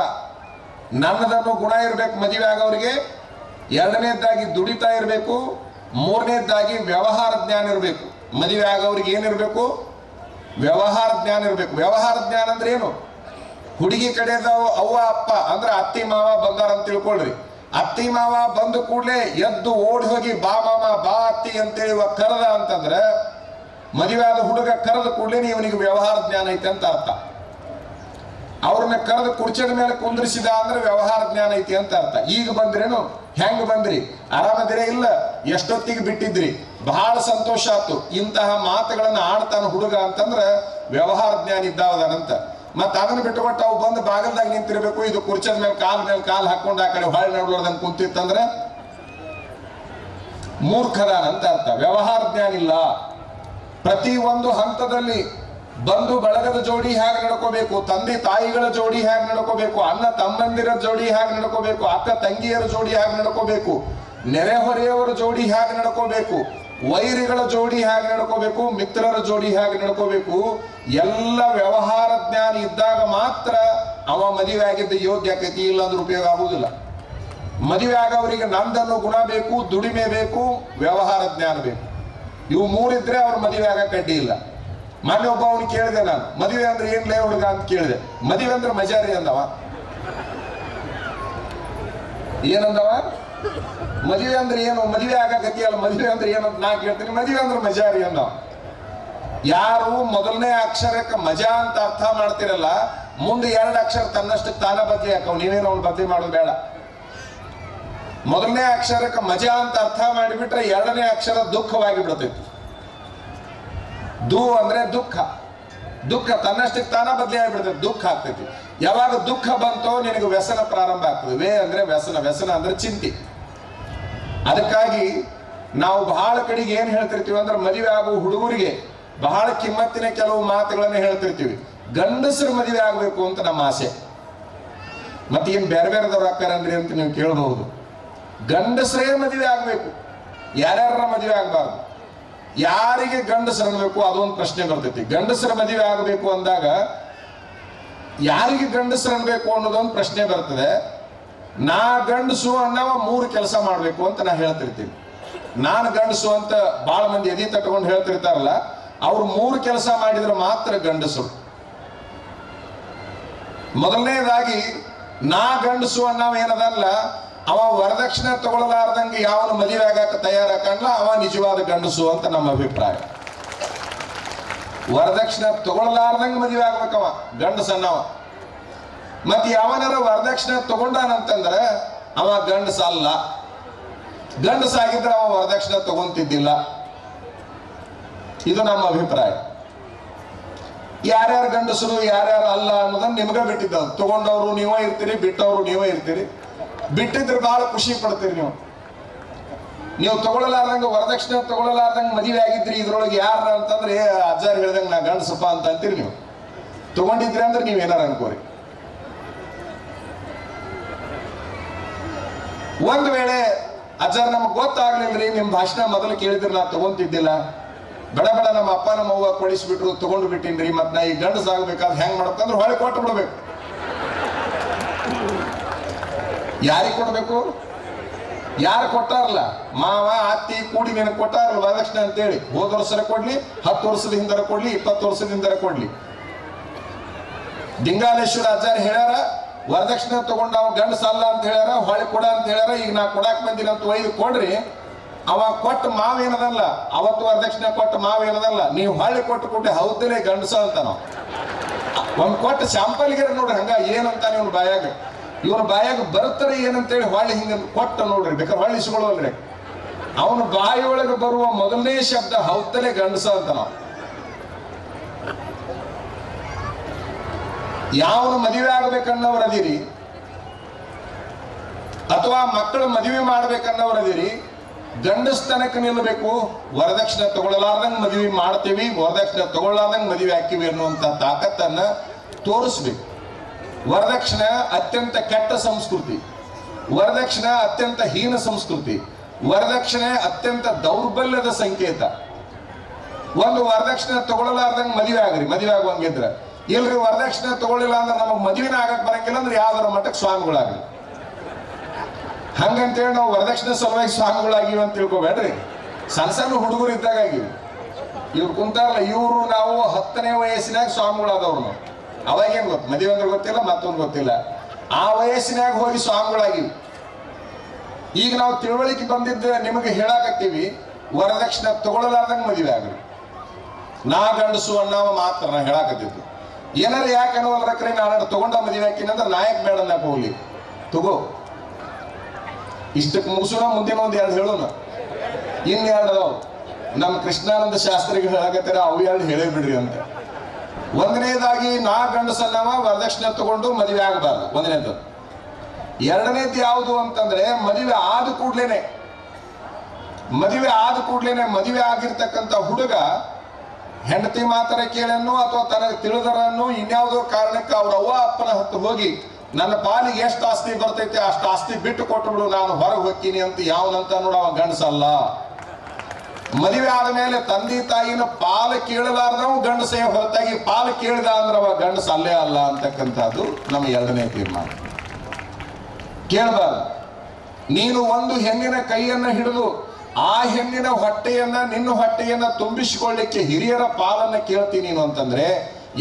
ನನ್ನದನ್ನು ಗುಣ ಇರ್ಬೇಕು ಮದುವೆ ಆಗೋರಿಗೆ. ಎರಡನೇದಾಗಿ ದುಡಿತಾ ಇರಬೇಕು. ಮೂರನೇದಾಗಿ ವ್ಯವಹಾರ ಜ್ಞಾನ ಇರಬೇಕು. ಮದುವೆ ಆಗೋರಿಗೆ ಏನಿರ್ಬೇಕು? ವ್ಯವಹಾರ ಜ್ಞಾನ ಇರಬೇಕು. ವ್ಯವಹಾರ ಜ್ಞಾನ ಅಂದ್ರೆ ಏನು? ಹುಡುಗಿ ಕಡೆದ ಅವ್ವ ಅಪ್ಪ ಅಂದ್ರೆ ಅತ್ತಿ ಮಾವ ಬಂದಾರ ಅಂತ ತಿಳ್ಕೊಳ್ರಿ. ಅತ್ತಿ ಮಾವ ಬಂದು ಕೂಡಲೇ ಎದ್ದು ಓಡಿ ಹೋಗಿ ಬಾ ಮಾಮ ಬಾ ಅತ್ತಿ ಅಂತೇಳಿ ಕರೆದ ಅಂತಂದ್ರೆ ಮದುವೆ ಆದ ಹುಡುಗ ಕರೆದ ಕೂಡಲೇ ಇವನಿಗೆ ವ್ಯವಹಾರ ಜ್ಞಾನ ಐತೆ ಅಂತ ಅರ್ಥ. ಅವ್ರನ್ನ ಕರೆದು ಕುರ್ಚದ ಮೇಲೆ ಕುಂದ್ರಿಸಿದ ಅಂದ್ರೆ ವ್ಯವಹಾರ ಜ್ಞಾನ ಐತಿ ಅಂತ ಅರ್ಥ. ಈಗ ಬಂದ್ರೇನು? ಹೆಂಗ್ ಬಂದ್ರಿ? ಆರಾಮದಿರೇ? ಇಲ್ಲ, ಎಷ್ಟೊತ್ತಿಗೆ ಬಿಟ್ಟಿದ್ರಿ? ಬಹಳ ಸಂತೋಷ ಆಯ್ತು. ಇಂತಹ ಮಾತುಗಳನ್ನ ಆಡ್ತಾನ ಹುಡುಗ ಅಂತಂದ್ರೆ ವ್ಯವಹಾರ ಜ್ಞಾನ ಇದ್ದಾವದಾನಂತ. ಮತ್ತೆ ಅದನ್ನ ಬಿಟ್ಟುಕೊಟ್ಟು ಅವು ಬಂದು ಬಾಗಲ್ದಾಗ ನಿಂತಿರ್ಬೇಕು. ಇದು ಕುರ್ಚದ ಮೇಲೆ ಕಾಲ್ ಹಾಕೊಂಡು ಆ ಕಡೆ ಹೊಳೆ ನೋಡ್ಲಾರ್ದಂಗೆ ಕುಂತಿತ್ತಂದ್ರೆ ಮೂರ್ಖದಾನಂತ ಅರ್ಥ. ವ್ಯವಹಾರ ಜ್ಞಾನ ಇಲ್ಲ. ಪ್ರತಿ ಒಂದು ಹಂತದಲ್ಲಿ ಬಂಧು ಬಳಗದ ಜೋಡಿ ಹೇಗೆ ನಡ್ಕೋಬೇಕು, ತಂದೆ ತಾಯಿಗಳ ಜೋಡಿ ಹೇಗೆ ನಡ್ಕೋಬೇಕು, ಅಣ್ಣ ತಮ್ಮಂದಿರ ಜೋಡಿ ಹೇಗೆ ನಡ್ಕೋಬೇಕು, ಅಕ್ಕ ತಂಗಿಯರ ಜೋಡಿ ಹೇಗೆ ನಡ್ಕೋಬೇಕು, ನೆರೆಹೊರೆಯವರ ಜೋಡಿ ಹೇಗೆ ನಡ್ಕೋಬೇಕು, ವೈರಿಗಳ ಜೋಡಿ ಹೇಗೆ ನಡ್ಕೋಬೇಕು, ಮಿತ್ರರ ಜೋಡಿ ಹೇಗೆ ನಡ್ಕೋಬೇಕು, ಎಲ್ಲ ವ್ಯವಹಾರ ಜ್ಞಾನ ಇದ್ದಾಗ ಮಾತ್ರ ಅವ ಮದುವೆ ಆಗಿದ್ದ ಯೋಗ್ಯ ಆಕೈತಿ. ಇಲ್ಲ ಅಂದ್ರೆ ಉಪಯೋಗ ಆಗುವುದಿಲ್ಲ. ಮದುವೆ ಆಗೋರಿಗೆ ನಂದನ್ನು ಗುಣ ಬೇಕು, ದುಡಿಮೆ ಬೇಕು, ವ್ಯವಹಾರ ಜ್ಞಾನ ಬೇಕು. ಇವು ಮೂರಿದ್ರೆ ಅವ್ರ ಮದುವೆ ಆಗ ಕಡ್ಡಿ ಇಲ್ಲ. ಮೊನ್ನೆ ಒಬ್ಬ ಅವನು ಕೇಳಿದೆ ನಾನು, ಮದುವೆ ಅಂದ್ರೆ ಏನ್ಲೇ ಹುಡುಗ ಅಂತ ಕೇಳಿದೆ. ಮದುವೆ ಅಂದ್ರೆ ಮಜಾರಿ ಅಂದವ. ಏನಂದವ? ಮದುವೆ ಅಂದ್ರೆ ಏನು? ಮದುವೆ ಆಗಕತ್ತಿಯಲ್ಲ, ಮದುವೆ ಅಂದ್ರೆ ಏನಂತ ನಾ ಕೇಳ್ತೀನಿ. ಮದುವೆ ಅಂದ್ರೆ ಮಜಾರಿ ಅಂದವ. ಯಾರು ಮೊದಲನೇ ಅಕ್ಷರಕ್ಕೆ ಮಜಾ ಅಂತ ಅರ್ಥ ಮಾಡ್ತಿರಲ್ಲ, ಮುಂದೆ ಎರಡು ಅಕ್ಷರ ತನ್ನಷ್ಟು ತಾನ ಬದಲಿ ಹಾಕವ್. ನೀವೇನು ಅವ್ನು ಬದಲಿ ಮಾಡೋದು ಬೇಡ. ಮೊದಲನೇ ಅಕ್ಷರಕ್ಕೆ ಮಜಾ ಅಂತ ಅರ್ಥ ಮಾಡಿಬಿಟ್ರೆ ಎರಡನೇ ಅಕ್ಷರ ದುಃಖವಾಗಿ ಬಿಡ್ತೈತಿ. ದು ಅಂದ್ರೆ ದುಃಖ. ದುಃಖ ತನ್ನಷ್ಟಕ್ಕೆ ತಾನ ಬದಲಿ ಆಗಿಬಿಡ್ತೈತಿ, ದುಃಖ ಆಗ್ತೈತಿ. ಯಾವಾಗ ದುಃಖ ಬಂತೋ ನಿನಗೆ ವ್ಯಸನ ಪ್ರಾರಂಭ ಆಗ್ತದೆ. ವೇ ಅಂದ್ರೆ ವ್ಯಸನ, ವ್ಯಸನ ಅಂದ್ರೆ ಚಿಂತೆ. ಅದಕ್ಕಾಗಿ ನಾವು ಬಹಳ ಕಡೆಗೆ ಏನ್ ಹೇಳ್ತಿರ್ತೀವಿ ಅಂದ್ರೆ ಮದುವೆ ಆಗುವ ಹುಡುಗರಿಗೆ ಬಹಳ ಕಿಮ್ಮತ್ತಿನ ಕೆಲವು ಮಾತುಗಳನ್ನ ಹೇಳ್ತಿರ್ತೀವಿ. ಗಂಡಸರು ಮದುವೆ ಆಗ್ಬೇಕು ಅಂತ ನಮ್ಮ ಆಸೆ. ಮತ್ತೆ ಏನ್ ಬೇರೆ ಬೇರೆದವ್ರು ಹಾಕಾರಂದ್ರಿ ಅಂತ ನೀವು ಕೇಳಬಹುದು. ಗಂಡಸರೇ ಮದುವೆ ಆಗ್ಬೇಕು, ಯಾರ್ಯಾರ ಮದುವೆ ಆಗ್ಬಾರ್ದು. ಯಾರಿಗೆ ಗಂಡಸರು ಅನ್ಬೇಕು ಅದೊಂದು ಪ್ರಶ್ನೆ ಬರ್ತೈತಿ. ಗಂಡಸರ ಮದುವೆ ಆಗಬೇಕು ಅಂದಾಗ ಯಾರಿಗೆ ಗಂಡಸರು ಅನ್ಬೇಕು ಅನ್ನೋದೊಂದು ಪ್ರಶ್ನೆ ಬರ್ತದೆ. ನಾ ಗಂಡಸು ಅನ್ನವ 3 ಕೆಲಸ ಮಾಡ್ಬೇಕು ಅಂತ ನಾ ಹೇಳ್ತಿರ್ತೀನಿ. ನಾನು ಗಂಡಸು ಅಂತ ಬಹಳ ಮಂದಿ ಎದಿ ತಟ್ಕೊಂಡು ಹೇಳ್ತಿರ್ತಾರಲ್ಲ, ಅವ್ರು 3 ಕೆಲಸ ಮಾಡಿದ್ರೆ ಮಾತ್ರ ಗಂಡಸರು. ಮೊದಲನೇದಾಗಿ ನಾ ಗಂಡಸು ಅನ್ನವ ಏನದಲ್ಲ, ಅವ ವರದಕ್ಷಿಣೆ ತಗೊಳ್ಳಲಾರ್ದಂಗೆ ಯಾವನು ಮದುವೆ ಆಗಾಕ ತಯಾರಾಕಲ್ಲ ಅವ ನಿಜವಾದ ಗಂಡಸು ಅಂತ ನಮ್ಮ ಅಭಿಪ್ರಾಯ. ವರದಕ್ಷಿಣೆ ತಗೊಳ್ಳಲಾರ್ದಂಗೆ ಮದುವೆ ಆಗ್ಬೇಕವ ಗಂಡಸನ್ನವ. ಮತ್ತೆ ಯಾವನಾರ ವರದಕ್ಷಿಣೆ ತಗೊಂಡಾನಂತಂದ್ರೆ ಅವ ಗಂಡಸಲ್ಲ. ಗಂಡಸಾಗಿದ್ರೆ ಅವ ವರದಕ್ಷಿಣೆ ತಗೊಂತಿದ್ದಿಲ್ಲ. ಇದು ನಮ್ಮ ಅಭಿಪ್ರಾಯ. ಯಾರ್ಯಾರು ಗಂಡಸರು ಯಾರ್ಯಾರು ಅಲ್ಲ ಅನ್ನೋದನ್ನ ನಿಮ್ಗೆ ಬಿಟ್ಟಿದ್ದ. ತಗೊಂಡವ್ರು ನೀವೇ ಇರ್ತೀರಿ, ಬಿಟ್ಟವ್ರು ನೀವೇ ಇರ್ತೀರಿ. ಬಿಟ್ಟಿದ್ರೆ ಬಹಳ ಖುಷಿ ಪಡ್ತೀರಿ ನೀವು ತಗೊಳ್ಳಲಾರ್ದಂಗೆ ವರದಕ್ಷಿಣೆ ತಗೊಳ್ಳಲಾರ್ದಂಗೆ ಮದುವೆ ಆಗಿದ್ರಿ. ಇದ್ರೊಳಗೆ ಯಾರ ಅಂತಂದ್ರೆ ಅಜ್ಜಾರ್ ಹೇಳ್ದಂಗೆ ನಾ ಗಂಡಸಪ್ಪ ಅಂತ ಅಂತೀರಿ. ನೀವು ತಗೊಂಡಿದ್ರಿ ಅಂದ್ರೆ ನೀವೇನಾರ ಅನ್ಕೋರಿ. ಒಂದ್ ವೇಳೆ ಅಜ್ಜಾರ್ ನಮ್ಗೆ ಗೊತ್ತಾಗ್ಲಿಲ್ರಿ, ನಿಮ್ ಭಾಷಣ ಮೊದಲು ಕೇಳಿದ್ರೆ ನಾ ತಗೊಂತಿದ್ದಿಲ್ಲ, ಬೇಡ ಬೇಡ ನಮ್ಮ ಅಪ್ಪ ನಮ್ಮ ಅವ್ವ ಕೊಡಿಸ್ಬಿಟ್ರು ತಗೊಂಡು ಬಿಟ್ಟಿನ್ರಿ, ಮತ್ ನಾ ಈ ಗಂಡಸಾಗ್ಬೇಕಾದ್ರೆ ಹೆಂಗ್ ಮಾಡಬೇಕಂದ್ರೆ ಹೊಳೆ ಕೊಟ್ಟು ಬಿಡ್ಬೇಕು. ಯಾರಿಗೆ ಕೊಡ್ಬೇಕು? ಯಾರು ಕೊಟ್ಟಾರಲ್ಲ, ಮಾವ ಅತ್ತಿ ಕೂಡಿ ನಿನಗೆ ಕೊಟ್ಟಾರಲ್ಲ ವರದಕ್ಷಿಣೆ ಅಂತೇಳಿ. ಹೋದ ವರ್ಷರ ಕೊಡ್ಲಿ, 10 ವರ್ಷದ ಹಿಂದರ ಕೊಡ್ಲಿ, 20 ವರ್ಷದ ಹಿಂದರ ಕೊಡ್ಲಿ. ದಿಂಗಾಲೇಶ್ವರ ಆಚಾರ್ಯ ಹೇಳ್ಯಾರ, ವರದಕ್ಷಿಣೆ ತಗೊಂಡು ಅವ ಗಂಡಸಲ್ಲ ಅಂತ ಹೇಳ್ಯಾರ, ಹೊಳೆ ಕೊಡ ಅಂತ ಹೇಳ್ಯಾರ. ಈಗ ನಾ ಕೊಡಾಕ್ ಬಂದಿನ ಅಂತ ಒಯ್ದು ಕೊಡ್ರಿ. ಅವ ಕೊಟ್ಟ ಮಾವೇನದಲ್ಲ, ಅವತ್ತು ವರದಕ್ಷಿಣೆ ಕೊಟ್ಟ ಮಾವೇನದಲ್ಲ, ನೀವು ಹೊಳೆ ಕೊಟ್ಟು ಕೊಟ್ಟೆ ಹೌದಲೇ ಗಂಡಸ ಅಂತ ನಾವು ಒಂದ್ ಕೊಟ್ಟ ಶಾಂಪಲ್ಗಿರ ನೋಡ್ರಿ. ಹಂಗ ಏನಂತಾನೆ ಇವನ ಬಾಯಾಗ ಬರ್ತಾರೆ ಏನಂತೇಳಿ ಹೊಳ್ಳಿ ಹಿಂಗ ಕೊಟ್ಟ ನೋಡ್ರಿ, ಬೇಕಾದ್ರೆ ಹೊಳ್ಳಿ ಇಸ್ಕೊಳ್ಳೋಲ್ರಿ. ಅವನ ಬಾಯಿಯೊಳಗೆ ಬರುವ ಮೊದಲನೇ ಶಬ್ದ ಹೌದಲೇ ಗಂಡಸ ಅಂತ ನಾವು. ಯಾವನ ಮದುವೆ ಆಗ್ಬೇಕನ್ನೋರು ಅದಿರಿ ಅಥವಾ ಮಕ್ಕಳು ಮದುವೆ ಮಾಡ್ಬೇಕನ್ನೋರು ಅದಿರಿ, ಗಂಡಸ್ತನಕ್ಕೆ ನಿಲ್ಲಬೇಕು. ವರದಕ್ಷಿಣೆ ತಗೊಳ್ಳಲಾರ್ದಂಗೆ ಮದುವೆ ಮಾಡ್ತೀವಿ, ವರದಕ್ಷಿಣೆ ತಗೊಳ್ಳಾರ್ದಂಗೆ ಮದುವೆ ಹಾಕಿವಿ ಅನ್ನುವಂಥ ತಾಕತ್ತನ್ನ ತೋರಿಸ್ಬೇಕು. ವರದಕ್ಷಿಣೆ ಅತ್ಯಂತ ಕೆಟ್ಟ ಸಂಸ್ಕೃತಿ, ವರದಕ್ಷಿಣೆ ಅತ್ಯಂತ ಹೀನ ಸಂಸ್ಕೃತಿ, ವರದಕ್ಷಿಣೆ ಅತ್ಯಂತ ದೌರ್ಬಲ್ಯದ ಸಂಕೇತ. ಒಂದು ವರದಕ್ಷಿಣೆ ತಗೊಳ್ಳಲಾರ್ದಂಗೆ ಮದುವೆ ಆಗ್ರಿ, ಮದುವೆ ಆಗುವಂಗಿದ್ರೆ. ಇಲ್ರಿ ವರದಕ್ಷಿಣೆ ತಗೊಳ್ಳಿಲ್ಲ ಅಂದ್ರೆ ನಮಗೆ ಮದುವೆನ ಆಗಕ್ ಬರಂಗಿಲ್ಲ ಅಂದ್ರೆ ಯಾವ್ದಾರ ಮಟ್ಟಕ್ಕೆ ಸ್ವಾಮಿಗಳಾಗ್ರಿ. ಹಂಗಂತೇಳಿ ನಾವು ವರದಕ್ಷಿಣೆ ಸಲುವಾಗಿ ಸ್ವಾಮಿಗಳಾಗಿವಿ ಅಂತ ತಿಳ್ಕೊಬೇಡ್ರಿ. ಸಣ್ಣ ಸಣ್ಣ ಹುಡುಗರು ಇದ್ದಾಗ ಆಗಿವಿ. ಇವ್ರು ಕುಂತಾರಲ್ಲ, ಇವರು ನಾವು 10ನೇ ವಯಸ್ಸಿನಾಗ ಸ್ವಾಮಿಗಳಾದವ್ರು. ನಾವು ಅವಾಗೇನು ಗೊತ್ತು, ಮದುವೆ ಅಂದ್ರೆ ಗೊತ್ತಿಲ್ಲ, ಮತ್ತೊಂದು ಗೊತ್ತಿಲ್ಲ. ಆ ವಯಸ್ಸಿನಾಗ ಹೋಗಿ ಸ್ವಾಮಿಗಳಾಗಿವಿ. ಈಗ ನಾವು ತಿಳುವಳಿಕೆ ಬಂದಿದ್ದ ನಿಮಗೆ ಹೇಳಾಕತ್ತೀವಿ, ವರದಕ್ಷಿಣೆ ತಗೊಳ್ಳಲಾರ್ದಂಗೆ ಮದುವೆ ಆಗ್ರಿ. ನಾ ಗಂಡಸು ಅನ್ನವ ಮಾತ್ರ ನಾ ಹೇಳಾಕತ್ತಿದ್ದು. ಏನಾರು ಯಾಕೆ ಅನ್ನೋಲ್ರಕ್ರಿ, ನಾನು ತಗೊಂಡ ಮದುವೆ ಹಾಕಿನಂದ್ರೆ ನಾಯಕ್ ಬೇಡ ಅನ್ನಕ ಹೋಗ್ಲಿ, ತಗೋ. ಇಷ್ಟಕ್ಕೆ ಮುಗಿಸೋಣ, ಮುಂದಿನ ಒಂದು 2 ಹೇಳೋಣ. ಇನ್ನೆರಡು ಅದಾವ. ನಮ್ಮ ಕೃಷ್ಣಾನಂದ ಶಾಸ್ತ್ರಿಗೆ ಹೇಳಕತ್ತೀರ, ಅವು 2 ಹೇಳೇ ಬಿಡ್ರಿ ಅಂತ. ಒಂದನೇದಾಗಿ ನಾ ಗಂಡಸನ್ನವ ವರದಕ್ಷಿಣೆ ತಗೊಂಡು ಮದುವೆ ಆಗಬಾರ್ದು, ಒಂದನೇದು. ಎರಡನೇದು ಯಾವುದು ಅಂತಂದ್ರೆ ಮದುವೆ ಆದ ಕೂಡ್ಲೇನೆ ಮದುವೆ ಆಗಿರ್ತಕ್ಕಂಥ ಹುಡುಗ ಹೆಂಡತಿ ಮಾತರ ಕೇಳನ್ನು ಅಥವಾ ತನಗೆ ತಿಳಿದರನ್ನು ಇನ್ಯಾವುದೋ ಕಾರಣಕ್ಕೆ ಅವ್ರ ಅವ್ವ ಅಪ್ಪನ ಹತ್ತು ಹೋಗಿ ನನ್ನ ಪಾಲಿಗೆ ಎಷ್ಟು ಆಸ್ತಿ ಬರ್ತೈತೆ ಅಷ್ಟು ಆಸ್ತಿ ಬಿಟ್ಟು ಕೊಟ್ಟು ಬಿಡು, ನಾನು ಹೊರಗೆ ಹೋಗ್ತೀನಿ ಅಂತ ಯಾವನಂತ ನೋಡ, ಅವ ಗಂಡಸಲ್ಲ. ಮದುವೆ ಆದ ಮೇಲೆ ತಂದೆ ತಾಯಿನ ಪಾಲು ಕೇಳಲಾರ್ದವ ಗಂಡಸೇ ಹೊರತಾಗಿ ಪಾಲು ಕೇಳಿದ ಅಂದ್ರೆ ಅವ ಗಂಡಸ ಅಲ್ಲೇ ಅಲ್ಲ ಅಂತಕ್ಕಂಥದ್ದು ನಮ್ಮ 2ನೇ ತೀರ್ಮಾನ. ಕೇಳಬಾರ್ದು. ನೀನು ಒಂದು ಹೆಣ್ಣಿನ ಕೈಯನ್ನ ಹಿಡಿದು ಆ ಹೆಣ್ಣಿನ ಹೊಟ್ಟೆಯನ್ನ, ನಿನ್ನ ಹೊಟ್ಟೆಯನ್ನ ತುಂಬಿಸಿಕೊಳ್ಳಿಕ್ಕೆ ಹಿರಿಯರ ಪಾಲನ್ನ ಕೇಳ್ತೀನಿ ನೀನು ಅಂತಂದ್ರೆ,